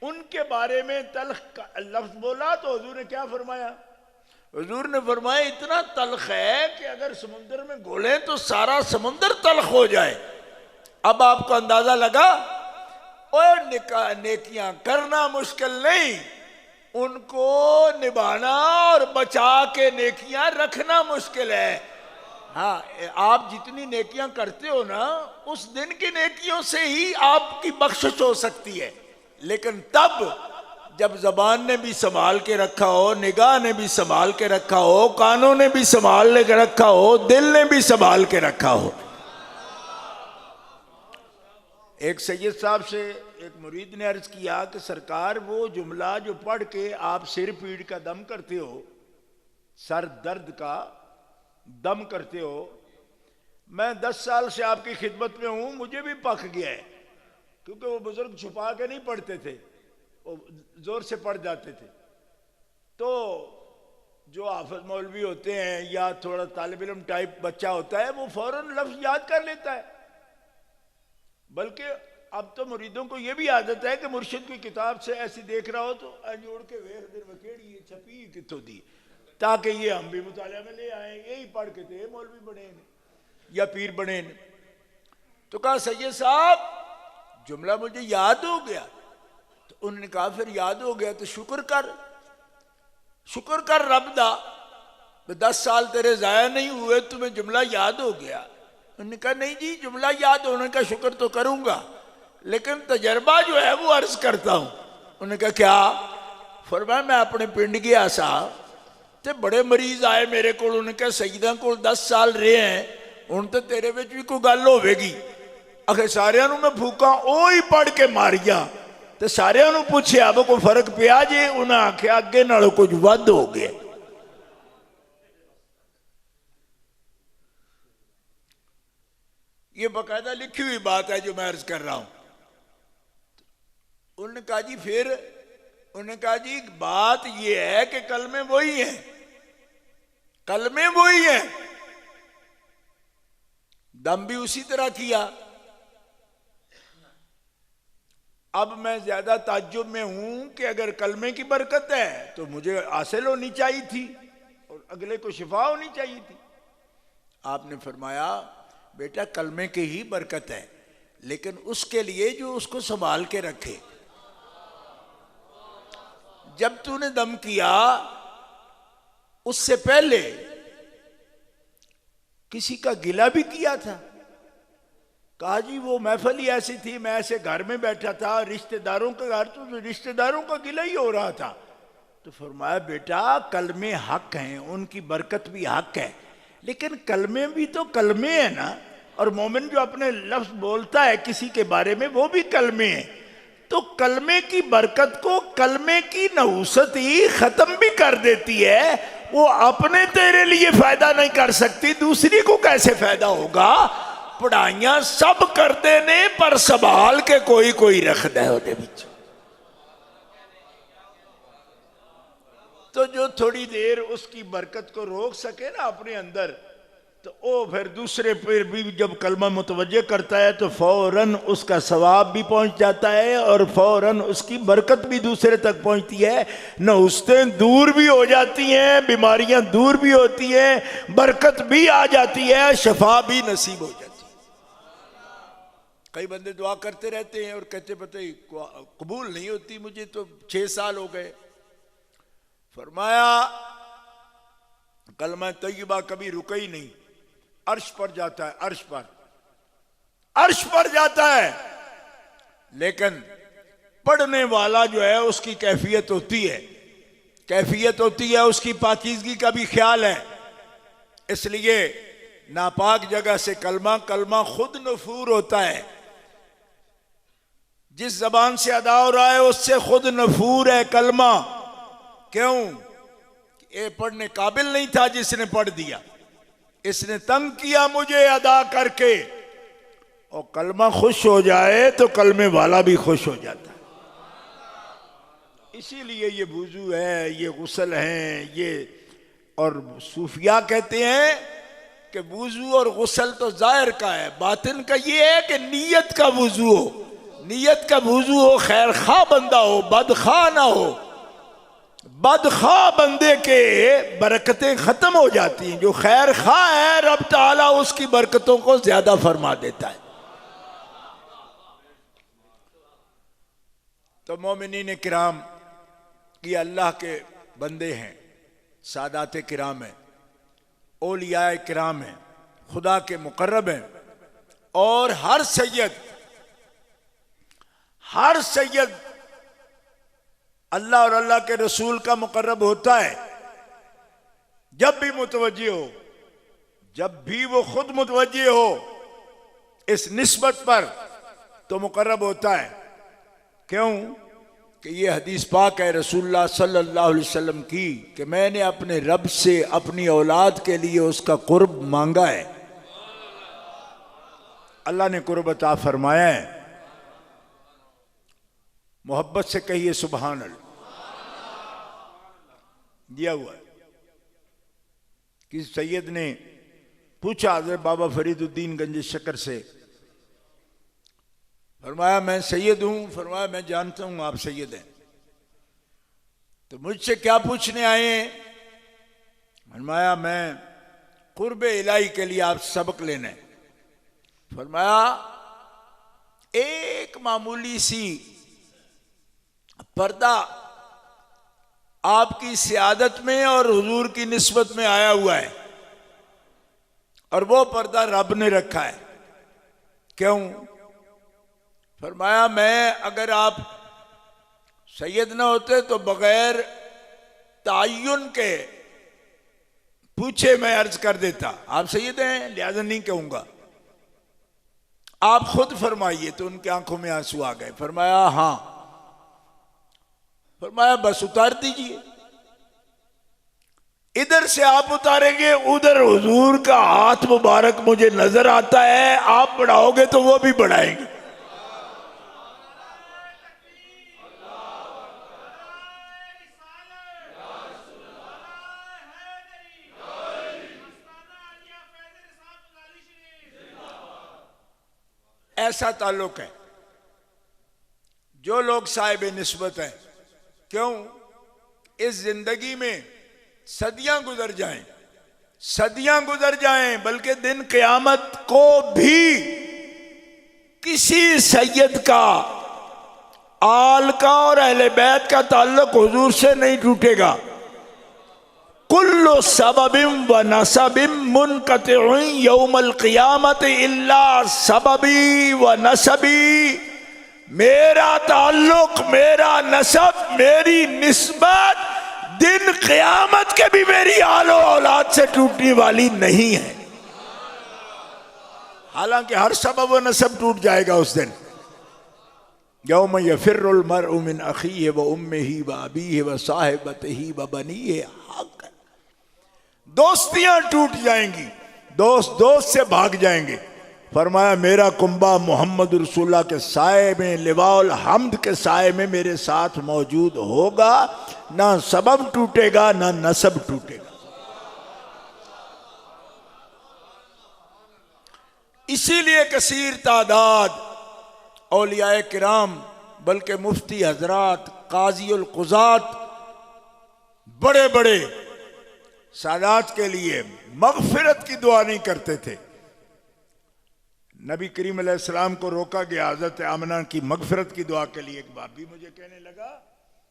उनके बारे में तल्ख लफ्ज बोला तो हुजूर ने क्या फरमाया? हुजूर ने फरमाया इतना तल्ख है कि अगर समुद्र में घोले तो सारा समुद्र तल्ख हो जाए। अब आपको अंदाजा लगा, और नेकियां करना मुश्किल नहीं, उनको निभाना और बचा के नेकियां रखना मुश्किल है। हाँ, आप जितनी नेकियां करते हो ना, उस दिन की नेकियों से ही आपकी बख्शिश हो सकती है, लेकिन तब जब जबान ने भी संभाल के रखा हो, निगाह ने भी संभाल के रखा हो, कानों ने भी संभाल के रखा हो, दिल ने भी संभाल के रखा हो। एक सैयद साहब से एक मुरीद ने अर्ज किया कि सरकार, वो जुमला जो पढ़ के आप सिर पीड़ का दम करते हो, सर दर्द का दम करते हो, मैं 10 साल से आपकी खिदमत में हूं, मुझे भी पक गया है। क्योंकि वो बुजुर्ग छुपा के नहीं पढ़ते थे, वो जोर से पढ़ जाते थे। तो जो हाफिज मौलवी होते हैं या थोड़ा तालिब इल्म टाइप बच्चा होता है, वो फौरन लफ्ज याद कर लेता है। बल्कि अब तो मुरीदों को यह भी आदत है कि मुर्शिद की किताब से ऐसी देख रहा हो तो जोड़ के वेख देर वकेड़ी छपी कितों दी, ताकि ये हम भी मुतालिया में ले आए, यही पढ़ के थे मौलवी बने ने या पीर बने ने। तो कहा सैयद साहब जुमला मुझे याद हो गया। तो उन्होंने कहा फिर याद हो गया तो शुक्र कर रब दा, 10 साल तेरे जाया नहीं हुए, तुम्हें जुमला याद हो गया। उन्होंने कहा नहीं जी, जुमला याद होने का शुक्र तो करूंगा, लेकिन तजर्बा जो है वो अर्ज करता हूं। उन्होंने कहा क्या? फरमाया मैं अपने पिंड गया सा ते बड़े मरीज आए मेरे को, उन्होंने कहा सईदा को 10 साल रहे हैं, हुण तो तेरे विच भी कोई गल होवेगी। आखिर सारियां नूं मैं फूका ओ ही पढ़ के मारिया, ते सारियां नूं पुछया वो कोई फर्क पिया जे? उन्हें आख्या अगे नालों कुछ वध हो गया। ये बाकायदा लिखी हुई बात है जो मैं अर्ज कर रहा हूं। उन्होंने कहा जी फिर? उन्होंने कहा जी बात यह है कि कलमे वही हैं, कलमे वही हैं, दम भी उसी तरह किया। अब मैं ज्यादा ताज्जुब में हूं कि अगर कलमे की बरकत है तो मुझे हासिल होनी चाहिए थी और अगले को शिफा होनी चाहिए थी। आपने फरमाया बेटा कलमे की ही बरकत है, लेकिन उसके लिए जो उसको संभाल के रखे। जब तूने दम किया उससे पहले किसी का गिला भी किया था? कहा जी वो महफिल ही ऐसी थी, मैं ऐसे घर में बैठा था, रिश्तेदारों के घर, तो रिश्तेदारों का गिला ही हो रहा था। तो फरमाया बेटा कलमे हक हैं, उनकी बरकत भी हक है, लेकिन कलमे भी तो कलमे है ना, और मोमिन जो अपने लफ्ज बोलता है किसी के बारे में वो भी कलमे है। तो कलमे की बरकत को कलमे की नहुसत ही खत्म भी कर देती है। वो अपने तेरे लिए फायदा नहीं कर सकती, दूसरी को कैसे फायदा होगा? पढ़ाइयां सब करते ने पर संभाल के कोई कोई रखता है उहदे विच। तो जो थोड़ी देर उसकी बरकत को रोक सके ना अपने अंदर, तो वो फिर दूसरे पर भी जब कलमा मुतवज्जे करता है तो फौरन उसका सवाब भी पहुंच जाता है और फौरन उसकी बरकत भी दूसरे तक पहुंचती है। नहुस्तें दूर भी हो जाती हैं, बीमारियां दूर भी होती हैं, बरकत भी आ जाती है, शफा भी नसीब हो जाती है। कई बंदे दुआ करते रहते हैं और कहते पता ही कबूल नहीं होती, मुझे तो 6 साल हो गए। फरमाया कलमा तय्यबा कभी रुका ही नहीं, अर्श पर जाता है, अर्श पर जाता है, लेकिन पढ़ने वाला जो है उसकी कैफियत होती है, उसकी पाकीज़गी का भी ख्याल है। इसलिए नापाक जगह से कलमा खुद नफूर होता है। जिस जबान से अदा हो रहा है उससे खुद नफूर है कलमा। क्यों? ये पढ़ने काबिल नहीं था, जिसने पढ़ दिया, इसने तंग किया मुझे अदा करके, और कलमा खुश हो जाए तो कलमे वाला भी खुश हो जाता है। इसीलिए ये वुजू है, ये गुस्ल है, ये, और सूफिया कहते हैं कि वुजू और गुस्ल तो जाहिर का है, बातिन का ये है कि नीयत का वुजू हो, नीयत का वुजू हो, खैर खा बंदा हो, बदखा ना हो। बदखा बंदे के बरकतें खत्म हो जाती हैं, जो खैर खा है रब ताला उसकी बरकतों को ज्यादा फरमा देता है। तो मोमिनीन किराम ये अल्लाह के बंदे हैं, सादात किराम हैं, औलिया किराम हैं, खुदा के मुकर्रब हैं, और हर सैयद अल्लाह और अल्लाह के रसूल का मुकर्रब होता है। जब भी मुतवज्जे हो, जब भी वो खुद मुतवज्जे हो इस निस्बत पर, तो मुकर्रब होता है। क्यों? कि ये हदीस पाक है रसूलुल्लाह सल्लल्लाहु अलैहि वसल्लम की कि मैंने अपने रब से अपनी औलाद के लिए उसका कुर्ब मांगा है, अल्लाह ने कुर्ब अता फरमाया है। मोहब्बत से कहिए सुभान अल्लाह। दिया हुआ है। किसी सैयद ने पूछा हज़रत बाबा फरीदुद्दीन गंज शक्कर से, फरमाया मैं सैयद हूं, फरमाया मैं जानता हूं आप सैयद हैं, तो मुझसे क्या पूछने आए हैं? फरमाया मैं कुर्ब इलाही के लिए आप सबक लेना है। फरमाया एक मामूली सी पर्दा आपकी सियादत में और हुजूर की निस्बत में आया हुआ है, और वो पर्दा रब ने रखा है। क्यों? फरमाया मैं, अगर आप सैयद ना होते तो बगैर तायुन के पूछे मैं अर्ज कर देता आप सैयद हैं, लिहाजा नहीं कहूंगा, आप खुद फरमाइए। तो उनकी आंखों में आंसू आ गए। फरमाया हाँ। फरमाया बस उतार दीजिए। इधर से आप उतारेंगे, उधर हुजूर का हाथ मुबारक मुझे नजर आता है, आप बढ़ाओगे तो वो भी बढ़ाएंगे। ऐसा ताल्लुक है। जो लोग साहिब निस्बत हैं, क्यों? इस जिंदगी में सदियां गुजर जाएं, बल्कि दिन क़यामत को भी किसी सैयद का, आल का और अहले बैत का ताल्लुक हुजूर से नहीं टूटेगा। कुल्लु सबबिम व नसबिम मुनक़तिउन यौमल क़ियामत इल्ला सबबी व नसबी। मेरा ताल्लुक, मेरा नसब, मेरी निस्बत दिन क़यामत के भी मेरी आलो औलाद से टूटने वाली नहीं है। हालांकि हर सबब व नसब टूट जाएगा उस दिन। यौम यफिर्रुल मरउ मिन अखीहि व उम्मिही व अबीही व साहिबतिही व बनीही। हक, दोस्तियां टूट जाएंगी, दोस्त दोस्त से भाग जाएंगे। फरमाया मेरा कुंबा मोहम्मद रसूलुल्लाह के साए में, लिवाउल हम्द के साए में मेरे साथ मौजूद होगा। ना सबब टूटेगा ना नसब टूटेगा। इसीलिए कसीर तादाद औलियाए किराम, बल्कि मुफ्ती हजरात, काजी उल कुज़ात, बड़े बड़े सादात के लिए मगफिरत की दुआ नहीं करते थे। नबी करीम अलैहिस्सलाम को रोका गया हज़रत आमना की मगफिरत की दुआ के लिए। एक भाभी मुझे कहने लगा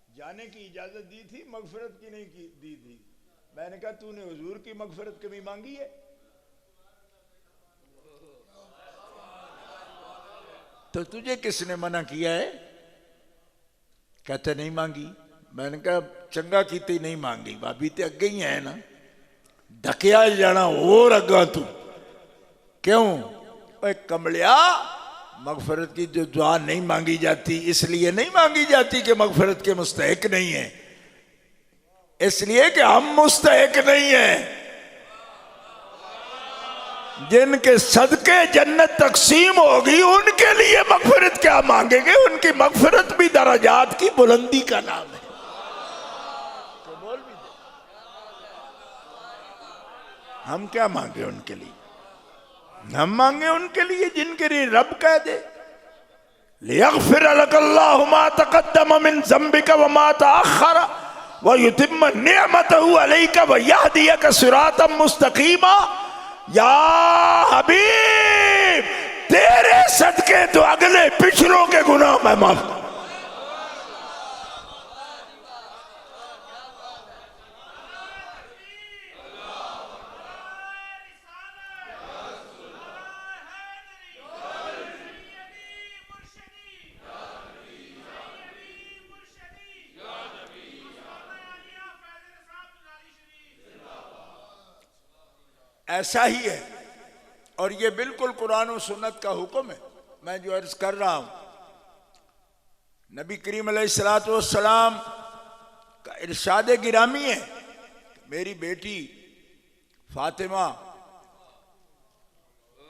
जाने की इजाजत दी थी, मगफिरत की नहीं दी थी। मैंने कहा तूने हुजूर की मगफिरत कभी मांगी है? तो तुझे किसने मना किया है? कहते नहीं मांगी। मैंने कहा चंगा कीते नहीं मांगी, भाभी ते अगे ही है ना, ढकिया जाना और अगा तू क्यों? कमलिया, मगफरत की जो दुआ नहीं मांगी जाती इसलिए नहीं मांगी जाती कि मगफरत के मुस्तहिक नहीं है, इसलिए कि हम मुस्तहिक नहीं है। जिनके सदके जन्नत तकसीम होगी उनके लिए मगफरत क्या मांगेंगे? उनकी मगफरत भी दराजात की बुलंदी का नाम है। तो बोल भी दे, हम क्या मांगे उनके लिए? हम मांगे उनके लिए जिनके लिए रब कह दे लियग़फ़िर लकल्लाहु मा तक़द्दम मिन ज़म्बिका व मा तअख़्ख़र व युतिम्म निअमतहु अलैका व यहदियक सिरातम मुस्तक़ीमा। या हबीब, तेरे सदके तो अगले पिछलों के गुनाह मैं माफ करूं। ऐसा ही है और ये बिल्कुल कुरान और सुन्नत का हुक्म है। मैं जो अर्ज कर रहा हूं, नबी करीम अलैहिस्सलातु वस्सलाम का इरशाद गिरामी है। मेरी बेटी फातिमा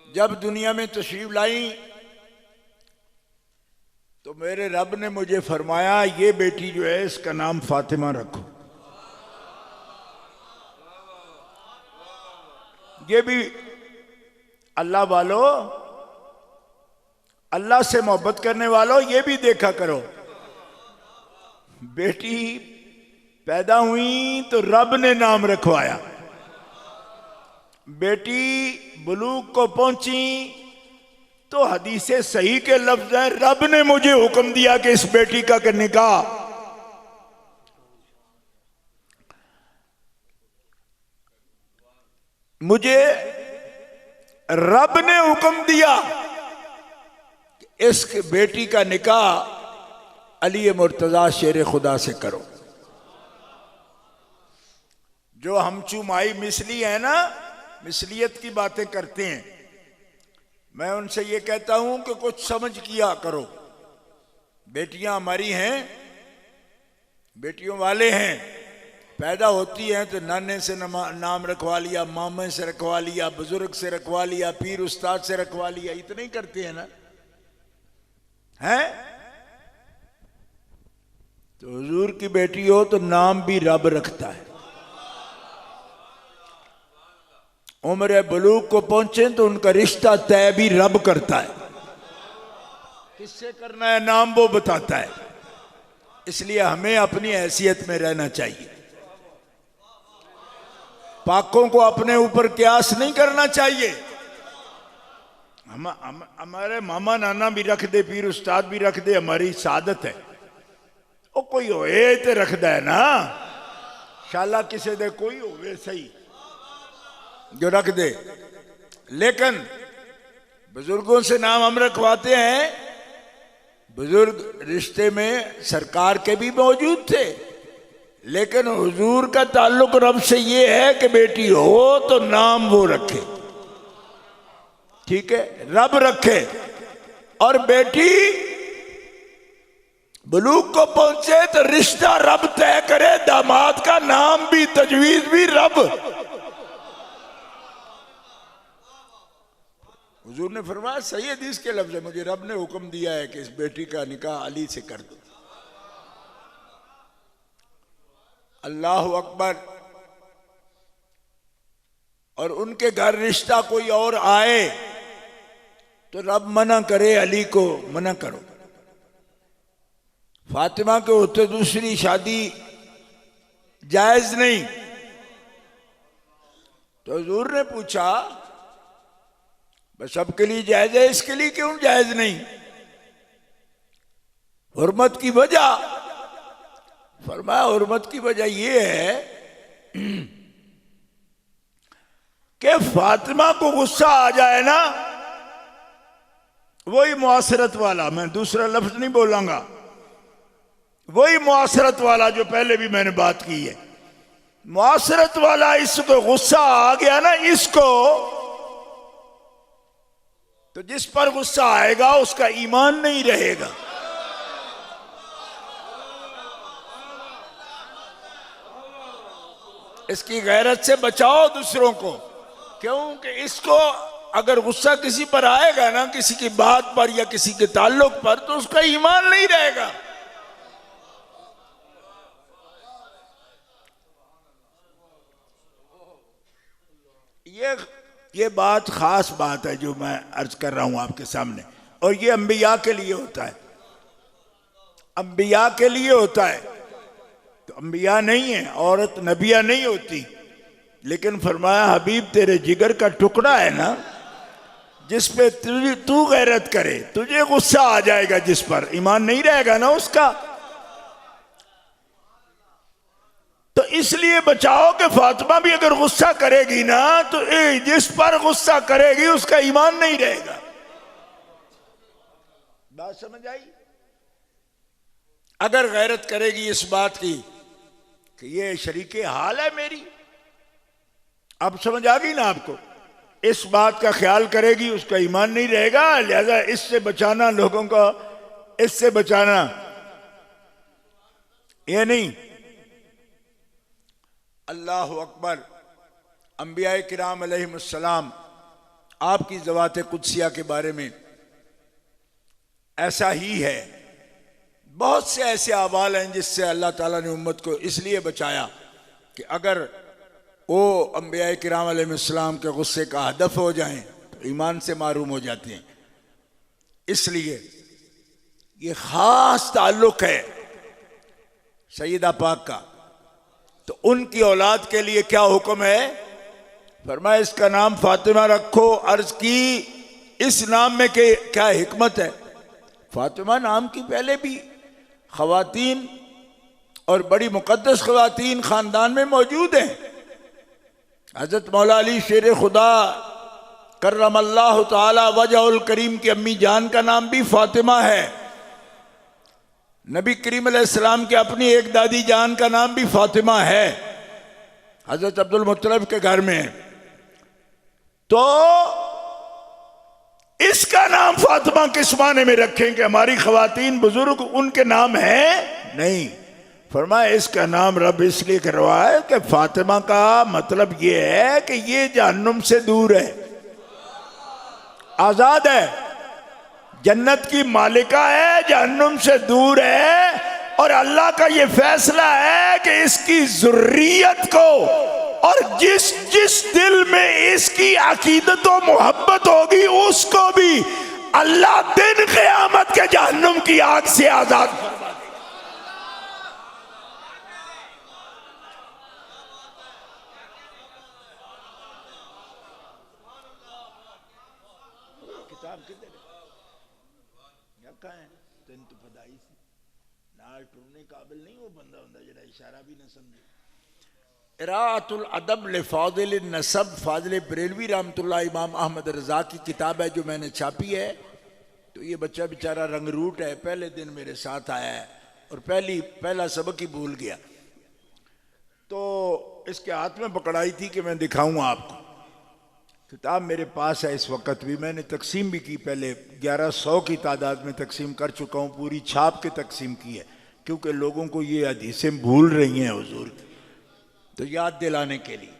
जब दुनिया में तशरीफ लाई तो मेरे रब ने मुझे फरमाया ये बेटी जो है इसका नाम फातिमा रखो। ये भी अल्लाह वालों, अल्लाह से मोहब्बत करने वालों, ये भी देखा करो, बेटी पैदा हुई तो रब ने नाम रखवाया। बेटी बुलूग को पहुंची तो हदीसे सही के लफ्ज है, रब ने मुझे हुक्म दिया कि इस बेटी का निकाह। मुझे रब ने हुक्म दिया कि इस बेटी का निकाह अली मुर्तजा शेर खुदा से करो। जो हम चुमाई मिसली है ना, मिसलियत की बातें करते हैं, मैं उनसे ये कहता हूं कि कुछ समझ किया करो। बेटियां हमारी हैं, बेटियों वाले हैं, पैदा होती हैं तो नाने से नाम रखवा लिया, मामे से रखवा लिया, बुजुर्ग से रखवा लिया, पीर उस्ताद से रखवा लिया, इतना ही करते हैं ना, हैं? तो हुजूर की बेटी हो तो नाम भी रब रखता है। उम्र बुलूग को पहुंचे तो उनका रिश्ता तय भी रब करता है। किससे करना है नाम वो बताता है। इसलिए हमें अपनी हैसियत में रहना चाहिए। पाकों को अपने ऊपर क्यास नहीं करना चाहिए। हमारे मामा नाना भी रख दे, पीर उस्ताद भी रख दे, हमारी सादत है। ओ कोई होए तो रखदा है ना, शाला किसी दे कोई होवे सही जो रख दे, लेकिन बुजुर्गों से नाम हम रखवाते हैं। बुजुर्ग रिश्ते में सरकार के भी मौजूद थे, लेकिन हुजूर का ताल्लुक रब से ये है कि बेटी हो तो नाम वो रखे, ठीक है, रब रखे। और बेटी बलूग को पहुंचे तो रिश्ता रब तय करे, दामाद का नाम भी तजवीज भी रब। हुजूर ने फरमाया, सही हदीस के लफ्ज है, मुझे रब ने हुक्म दिया है कि इस बेटी का निकाह अली से कर दो। अल्लाह अकबर। और उनके घर रिश्ता कोई और आए तो रब मना करे, अली को मना करो। फातिमा के होते दूसरी शादी जायज नहीं। तो हुजूर ने पूछा, बस सबके लिए जायज है, इसके लिए क्यों जायज नहीं? हुर्मत की वजह। फरमाया हुर्मत की वजह यह है कि फातिमा को गुस्सा आ जाए ना, वही मुआसरत वाला, मैं दूसरा लफ्ज नहीं बोलूंगा, वही मुआसरत वाला जो पहले भी मैंने बात की है, मुआसरत वाला, इसको गुस्सा आ गया ना इसको, तो जिस पर गुस्सा आएगा उसका ईमान नहीं रहेगा। इसकी गैरत से बचाओ दूसरों को, क्योंकि इसको अगर गुस्सा किसी पर आएगा ना, किसी की बात पर या किसी के ताल्लुक पर, तो उसका ईमान नहीं रहेगा। ये बात खास बात है जो मैं अर्ज कर रहा हूं आपके सामने, और ये अंबिया के लिए होता है, अंबिया के लिए होता है। तो अंबिया नहीं है, औरत नबिया नहीं होती, लेकिन फरमाया हबीब तेरे जिगर का टुकड़ा है ना, जिस पे तू गैरत करे, तुझे गुस्सा आ जाएगा, जिस पर ईमान नहीं रहेगा ना उसका। तो इसलिए बचाओ कि फातिमा भी अगर गुस्सा करेगी ना, तो जिस पर गुस्सा करेगी उसका ईमान नहीं रहेगा। बात समझ आई? अगर गैरत करेगी इस बात की कि ये शरीके हाल है मेरी, अब समझ आ गई ना आपको, इस बात का ख्याल करेगी, उसका ईमान नहीं रहेगा। लिहाजा इससे बचाना, लोगों को इससे बचाना, ये नहीं। अल्लाह अकबर। अंबिया किराम अलैहिमुस्सलाम, आपकी ज़वात कुदसिया के बारे में ऐसा ही है। बहुत से ऐसे अवाल हैं जिससे अल्लाह ताला ने उम्मत को इसलिए बचाया कि अगर वो अंबिया किराम अलैहिमुस्सलाम के गुस्से का हदफ हो जाएं तो ईमान से मारूम हो जाते हैं। इसलिए ये खास ताल्लुक है सैयदा पाक का। तो उनकी औलाद के लिए क्या हुक्म है? फरमाया इसका नाम फातिमा रखो। अर्ज की इस नाम में के क्या हिकमत है? फातिमा नाम की पहले भी खवातीन और बड़ी मुकद्दस खवातीन खानदान में मौजूद हैं। हजरत मौला अली शेर खुदा करमल्लाहु ताला वजहुल करीम की अम्मी जान का नाम भी फातिमा है। नबी करीम अलैहिस्सलाम की अपनी एक दादी जान का नाम भी फातिमा है, हजरत अब्दुल मुत्तलिब के घर में। तो इसका नाम फातिमा किस माने में रखें कि हमारी खवातीन बुजुर्ग उनके नाम है? नहीं। फरमाया इसका नाम रब इसलिए करवाया है कि फातिमा का मतलब ये है कि ये जहन्नुम से दूर है, आजाद है, जन्नत की मालिका है, जहन्नुम से दूर है। और अल्लाह का ये फैसला है कि इसकी ज़ुर्रियत को, और जिस जिस दिल में इसकी अकीदत और मोहब्बत होगी उसको भी अल्लाह दिन क़यामत के जहन्नुम की आग से आजाद फरमा देगा। किताब किधर है? कहाँ है? तेन तो फदाई से नाल टूटने काबिल नहीं वो बंदा होता जरा इशारा भी ना समझे। क़िराअतुल अदब लिफ़ाज़िल नसब फ़ाज़िल बरेलवी रहमतुल्लाह इमाम अहमद रज़ा की किताब है जो मैंने छापी है। तो ये बच्चा बेचारा रंगरूट है, पहले दिन मेरे साथ आया है और पहला सबक ही भूल गया। तो इसके हाथ में पकड़ाई थी कि मैं दिखाऊं आपको। किताब मेरे पास है इस वक्त भी, मैंने तकसीम भी की, पहले 1100 की तादाद में तकसीम कर चुका हूँ, पूरी छाप के तकसीम की है, क्योंकि लोगों को ये हदीसें भूल रही हैं हुजूर की, तो याद दिलाने के लिए।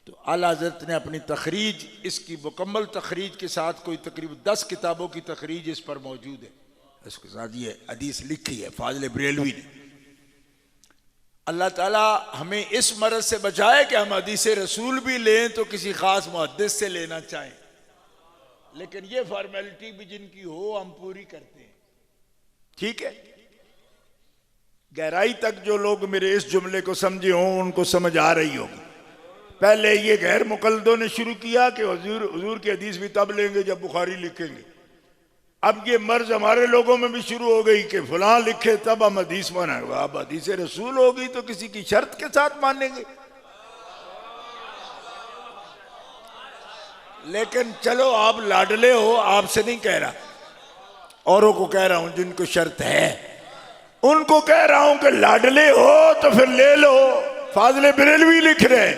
तो आला हज़रत ने अपनी तखरीज, इसकी मुकम्मल तखरीज के साथ, कोई तकरीबन 10 किताबों की तखरीज इस पर मौजूद है, इसके साथ ये हदीस लिखी है फ़ाज़िल बरेलवी ने। अल्लाह ताला हमें इस मरज़ से बचाए कि हम हदीस रसूल भी लें तो किसी ख़ास मुहद्दिस से लेना चाहें, लेकिन ये फॉर्मेलिटी भी जिनकी हो हम पूरी करते हैं। ठीक है, गहराई तक जो लोग मेरे इस जुमले को समझे हों उनको समझ आ रही होगी। पहले ये गैर मुक़ल्लिदों ने शुरू किया कि हुजूर की हदीस भी तब लेंगे जब बुखारी लिखेंगे। अब ये मर्ज हमारे लोगों में भी शुरू हो गई कि फलां लिखे तब हम हदीस मानेंगे। अब हदीस रसूल होगी तो किसी की शर्त के साथ मानेंगे। लेकिन चलो आप लाडले हो, आपसे नहीं कह रहा, औरों को कह रहा हूं जिनको शर्त है, उनको कह रहा हूं कि लाडले हो तो फिर ले लो। फ़ाज़िल बरेलवी लिख रहे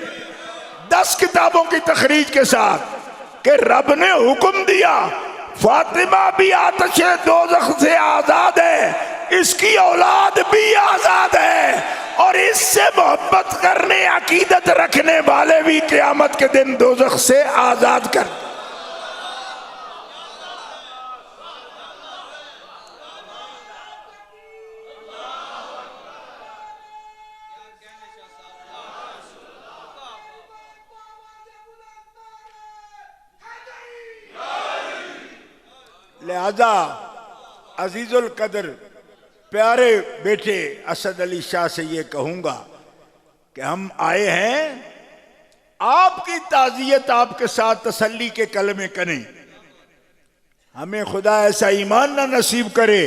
10 किताबों की तखरीज के साथ कि रब ने हुक्म दिया फातिमा भी आतिशे दोज़ख से आजाद है, इसकी औलाद भी आजाद है, और इससे मोहब्बत करने अकीदत रखने वाले भी क़यामत के दिन दोज़ख से आजाद कर। लिहाजा अजीजुल कदर प्यारे बेटे असद अली शाह से ये कहूंगा कि हम आए हैं आपकी ताज़ियत, आपके साथ तसल्ली के कलमे करें। हमें खुदा ऐसा ईमान ना नसीब करे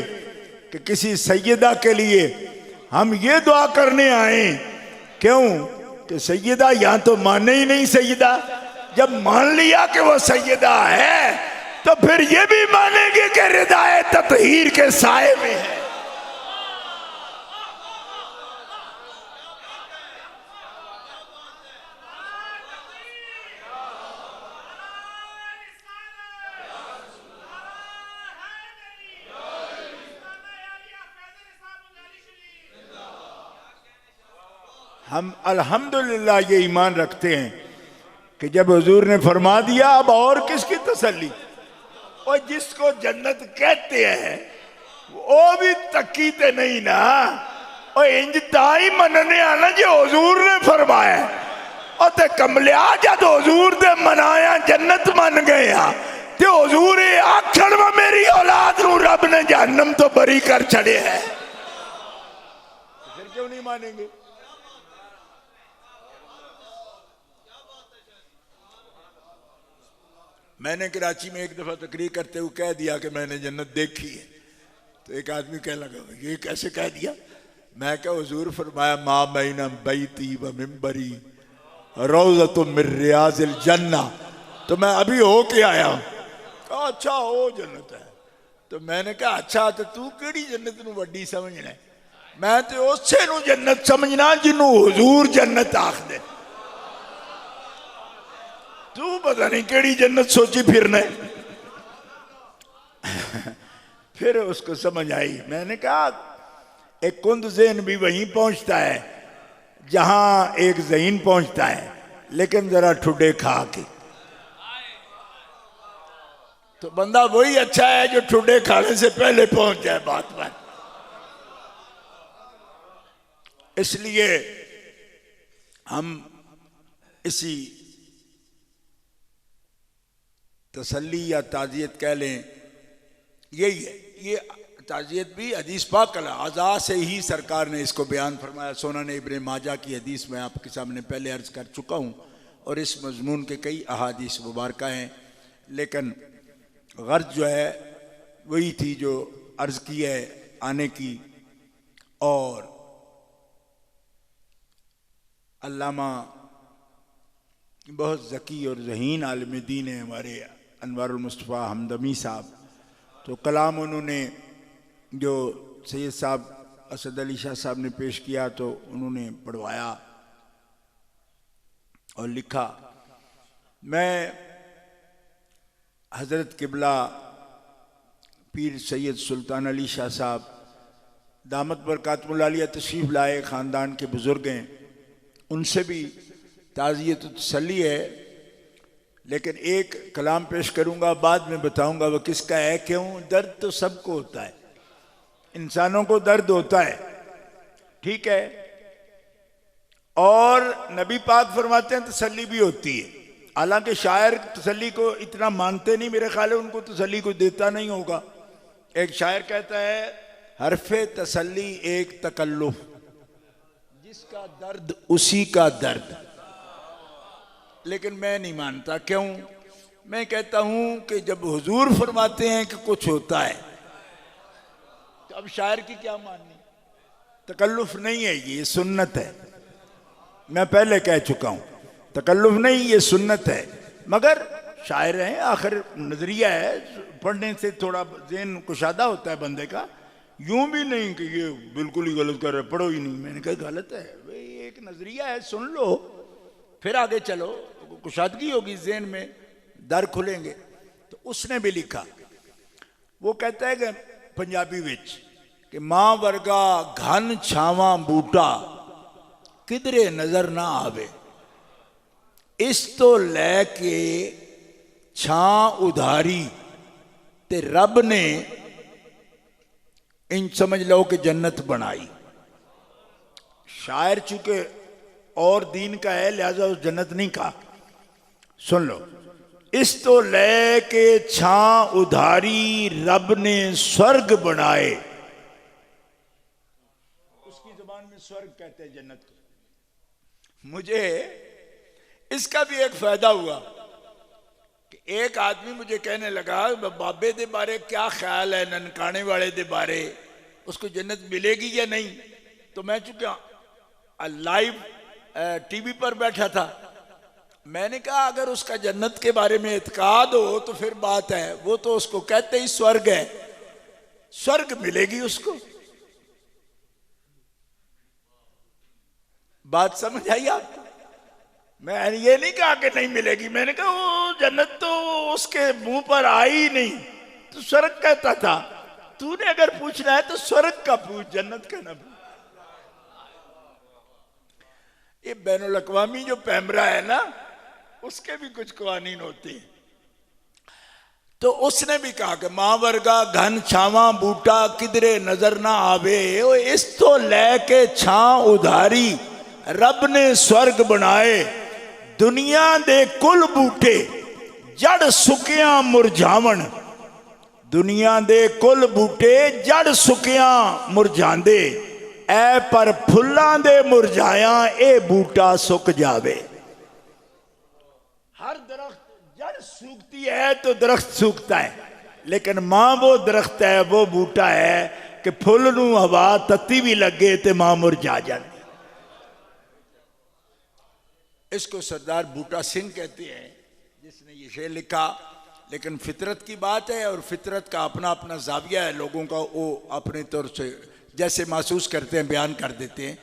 कि किसी सैयदा के लिए हम ये दुआ करने आए। क्यों कि सैयदा यहाँ तो माने ही नहीं सैयदा, जब मान लिया कि वो सैयदा है तो फिर ये भी मानेंगे कि रिदाए ततहीर के साए में है। हम अल्हम्दुलिल्लाह ये ईमान रखते हैं कि जब हुजूर ने फरमा दिया अब और किसकी तसल्ली। और जिसको जन्नत कहते हैं वो भी तकीते नहीं ना, और इंज ताई मनने आना जो हुजूर ने फरमाया, और ते कमलिया जब हुजूर ने मनाया जन्नत मन गए ते हुजूर आखण में मेरी औलाद नू रब ने जहन्नम तो बरी कर छड़े है, फिर क्यों नहीं मानेंगे। मैंने कराची में एक दफा तकरीर करते हुए कह दिया कि मैंने जन्नत देखी है, तो एक आदमी कह लगा ये कैसे कह दिया। मैं क्या, हुजूर फरमाया मा बैना बैती व मिंबरी रौज़तुम मिन रियाज़िल जन्ना, तो मैं अभी हो के आया हूं। कहा अच्छा हो जन्नत है। तो मैंने कहा अच्छा तो तू केड़ी जन्नत नू वड्डी समझना है। मैं तो उसे नू जन्नत समझना जिन्नू हुजूर जन्नत आख दे, तू पता नहीं केड़ी जन्नत सोची फिरने। फिर उसको समझ आई। मैंने कहा एक कुंद ज़हन भी वहीं पहुंचता है जहां एक ज़हीन पहुंचता है, लेकिन जरा ठुडे खा के। तो बंदा वही अच्छा है जो ठुडे खाने से पहले पहुंच जाए बात पर। इसलिए हम इसी तसल्ली या ताज़ियत कह लें, यही है। ये ताज़ियत भी हदीस पाक का अज़ा से ही सरकार ने इसको बयान फरमाया। सुनन इब्न माजा की हदीस में आपके सामने पहले अर्ज़ कर चुका हूँ, और इस मज़मून के कई अहादीस मुबारका हैं, लेकिन गर्ज जो है वही थी जो अर्ज़ की है आने की। और अल्लामा बहुत ज़की और ज़हीन आलिम दीन है हमारे अनवारुल मुस्तफ़ा हमदमी साहब। तो कलाम उन्होंने जो सैयद साहब असद अली शाह साहब ने पेश किया तो उन्होंने पढ़वाया और लिखा। मैं हज़रत किबला पीर सैयद सुल्तान अली शाह साहब दामत बरकातुहुल आलिया तशरीफ़ लाए, ख़ानदान के बुज़ुर्ग हैं, उनसे भी ताज़ियत तो तसल्ली है, लेकिन एक कलाम पेश करूँगा, बाद में बताऊँगा वह किसका है। क्यों? दर्द तो सबको होता है, इंसानों को दर्द होता है, ठीक है, और नबी पाक फरमाते हैं तसल्ली भी होती है। हालांकि शायर तसल्ली को इतना मानते नहीं, मेरे ख्याल है उनको तसल्ली को देता नहीं होगा। एक शायर कहता है हरफे तसल्ली एक तकल्लुफ, जिसका दर्द उसी का दर्द। लेकिन मैं नहीं मानता। क्यों? मैं कहता हूं कि जब हुजूर फरमाते हैं कि कुछ होता है तो अब शायर की क्या माननी। तकल्लुफ नहीं है, ये सुन्नत है। मैं पहले कह चुका हूं, तकल्लुफ नहीं, ये सुन्नत है। मगर शायर हैं, आखिर नजरिया है, पढ़ने से थोड़ा ज़हन कुशादा होता है बंदे का। यूं भी नहीं कि ये बिल्कुल ही गलत कर रहे, पढ़ो ही नहीं। मैंने कहा गलत है भाई, एक नजरिया है, सुन लो फिर आगे चलो, कुशादगी होगी ज़हन में, दर खुलेंगे। तो उसने भी लिखा, वो कहता है कि पंजाबी विच कि मां वर्गा घन छावां बूटा किधरे नजर ना आवे, इस तो लैके छां उधारी ते रब ने इन समझ लो कि जन्नत बनाई। शायर चूंकि और दीन का है लिहाजा उस जन्नत नहीं कहा। सुन लो, इस तो लैके छां उधारी रब ने स्वर्ग बनाए। उसकी जुबान में स्वर्ग कहते हैं जन्नत को। मुझे इसका भी एक फायदा हुआ कि एक आदमी मुझे कहने लगा बाबे दे बारे क्या ख्याल है, ननकाने वाले दे बारे, उसको जन्नत मिलेगी या नहीं। तो मैं चूंकि लाइव टीवी पर बैठा था, मैंने कहा अगर उसका जन्नत के बारे में इत्काद हो तो फिर बात है, वो तो उसको कहते ही स्वर्ग है, स्वर्ग मिलेगी उसको। बात समझ आई आपको? मैं ये नहीं कहा कि नहीं मिलेगी, मैंने कहा वो जन्नत तो उसके मुंह पर आई ही नहीं, तो स्वर्ग कहता था। तूने अगर पूछना है तो स्वर्ग का पूछ, जन्नत का ना पूछ। ये बैनुल अक़वामी जो पैमरा है ना, उसके भी कुछ कवानीन होते हैं। तो उसने भी कहा कि मां वर्गा घन छावां बूटा किधरे नजर ना आवे, इस तो लैके छां उधारी रब ने स्वर्ग बनाए। दुनिया दे कुल बूटे जड़ सुकियां मुरझावण, दुनिया दे कुल बूटे जड़ सुकियां मुरझांदे, ऐ पर फुल्लां दे मुरझाया ए बूटा सुक जावे। हर दरख्त जड़ सूखती है तो दरख्त सूखता है, लेकिन मां वो दरख्त है, वो बूटा है कि फुल नूं हवा तत्ती भी लगे ते मां मुरझा जाती। इसको सरदार बूटा सिंह कहते हैं जिसने ये शेर लिखा। लेकिन फितरत की बात है और फितरत का अपना अपना जाविया है, लोगों का वो अपने तौर से जैसे महसूस करते हैं बयान कर देते हैं।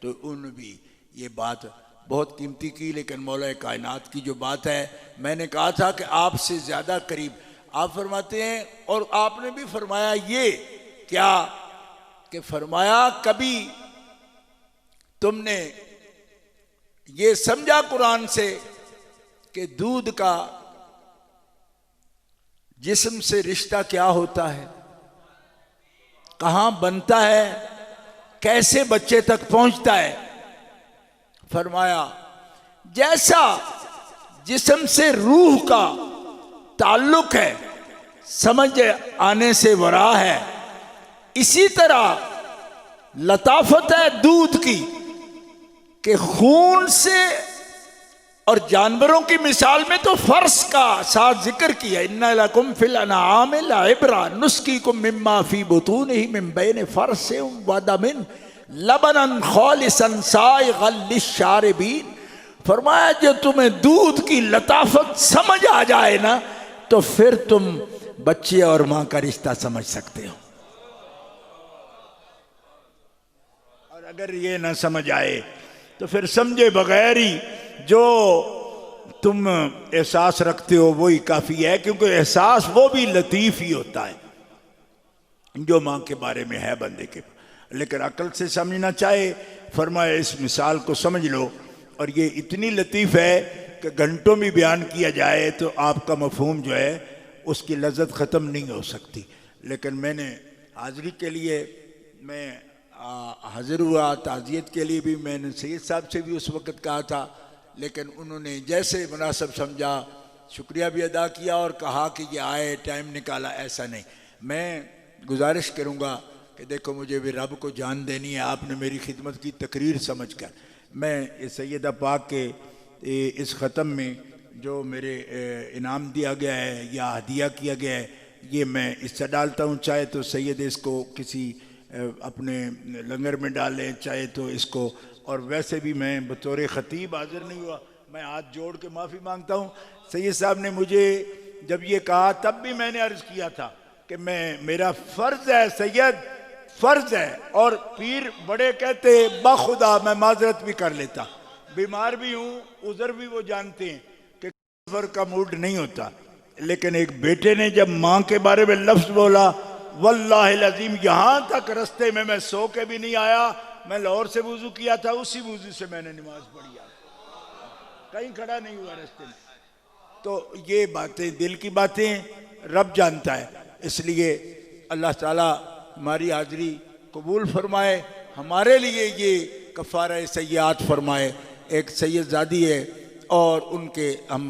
तो उन भी ये बात बहुत कीमती की, लेकिन मौला कायनात की जो बात है, मैंने कहा था कि आपसे ज़्यादा करीब आप फरमाते हैं। और आपने भी फरमाया ये क्या कि फरमाया कभी तुमने ये समझा कुरान से कि दूध का जिस्म से रिश्ता क्या होता है, कहां बनता है, कैसे बच्चे तक पहुंचता है। फरमाया जैसा जिस्म से रूह का ताल्लुक है, समझ आने से वरा है, इसी तरह लताफत है दूध की कि खून से। और जानवरों की मिसाल में तो फर्श का साथ जिक्र किया, इन्ना लकुम फिल अनआम लइब्रा नुस्कीकुम मिम्मा फी बुतूनिही मिन बैन फर्सिन व दमिन लबनन खालिसन साइगल लिश्शारिबीन। फरमाया जो तुम्हें दूध की लताफत समझ आ जाए ना तो फिर तुम बच्चे और मां का रिश्ता समझ सकते हो, और अगर ये ना समझ आए तो फिर समझे बगैर ही जो तुम एहसास रखते हो वही काफी है, क्योंकि एहसास वो भी लतीफ ही होता है जो मां के बारे में है बंदे के, लेकिन अकल से समझना चाहे। फरमाया इस मिसाल को समझ लो, और ये इतनी लतीफ है कि घंटों में बयान किया जाए तो आपका मफहूम जो है उसकी लज्जत ख़त्म नहीं हो सकती। लेकिन मैंने हाज़िरी के लिए मैं हाज़िर हुआ, ताज़ियत के लिए भी मैंने सैयद साहब से भी उस वक़्त कहा था, लेकिन उन्होंने जैसे मुनासिब समझा शुक्रिया भी अदा किया और कहा कि ये आए टाइम निकाला, ऐसा नहीं। मैं गुजारिश करूँगा कि देखो मुझे भी रब को जान देनी है, आपने मेरी खिदमत की तकरीर समझ कर। मैं सैयदा पाक के इस ख़त्म में जो मेरे इनाम दिया गया है या हदिया किया गया है, ये मैं इससे डालता हूँ, चाहे तो सैयद इसको किसी अपने लंगर में डालें, चाहे तो इसको, और वैसे भी मैं बतौर ख़तीब हाज़िर नहीं हुआ, मैं हाथ जोड़ के माफ़ी मांगता हूँ। सैयद साहब ने मुझे जब ये कहा तब भी मैंने अर्ज़ किया था कि मेरा फ़र्ज़ है सैयद, फ़र्ज़ है, और पीर बड़े कहते बाखुदा मैं माजरत भी कर लेता, बीमार भी हूँ, उधर भी वो जानते हैं कि सफ़र का मूड नहीं होता, लेकिन एक बेटे ने जब माँ के बारे में लफ्ज़ बोला, वल्लाहिल अज़ीम यहाँ तक रस्ते में मैं सो के भी नहीं आया, मैं लाहौर से वुज़ू किया था, उसी वुज़ू से मैंने नमाज पढ़ी, कहीं खड़ा नहीं हुआ रास्ते में। तो ये बातें दिल की बातें रब जानता है, इसलिए अल्लाह ताला हमारी हाज़िरी कबूल फरमाए, हमारे लिए ये कफ़ारा सय्यात फरमाए। एक सैयदज़ादी है और उनके हम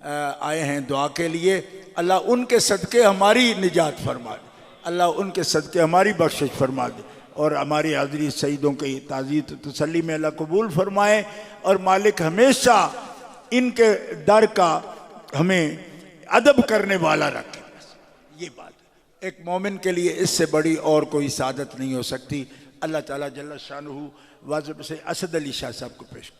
आए हैं दुआ के लिए, अल्लाह उनके सदक़े हमारी निजात फरमाए, अल्लाह उनके सदक़े हमारी बख्शिश फरमा दे, और हमारी हाज़िरी शहीदों की ताज़ीत तसल्ली में अल्लाह कबूल फरमाए, और मालिक हमेशा इनके दर का हमें अदब करने वाला रखे। ये बात एक मोमिन के लिए इससे बड़ी और कोई सादत नहीं हो सकती। अल्लाह ताला जल्ल शानुहु वाजिब से असद अली शाह साहब को पेश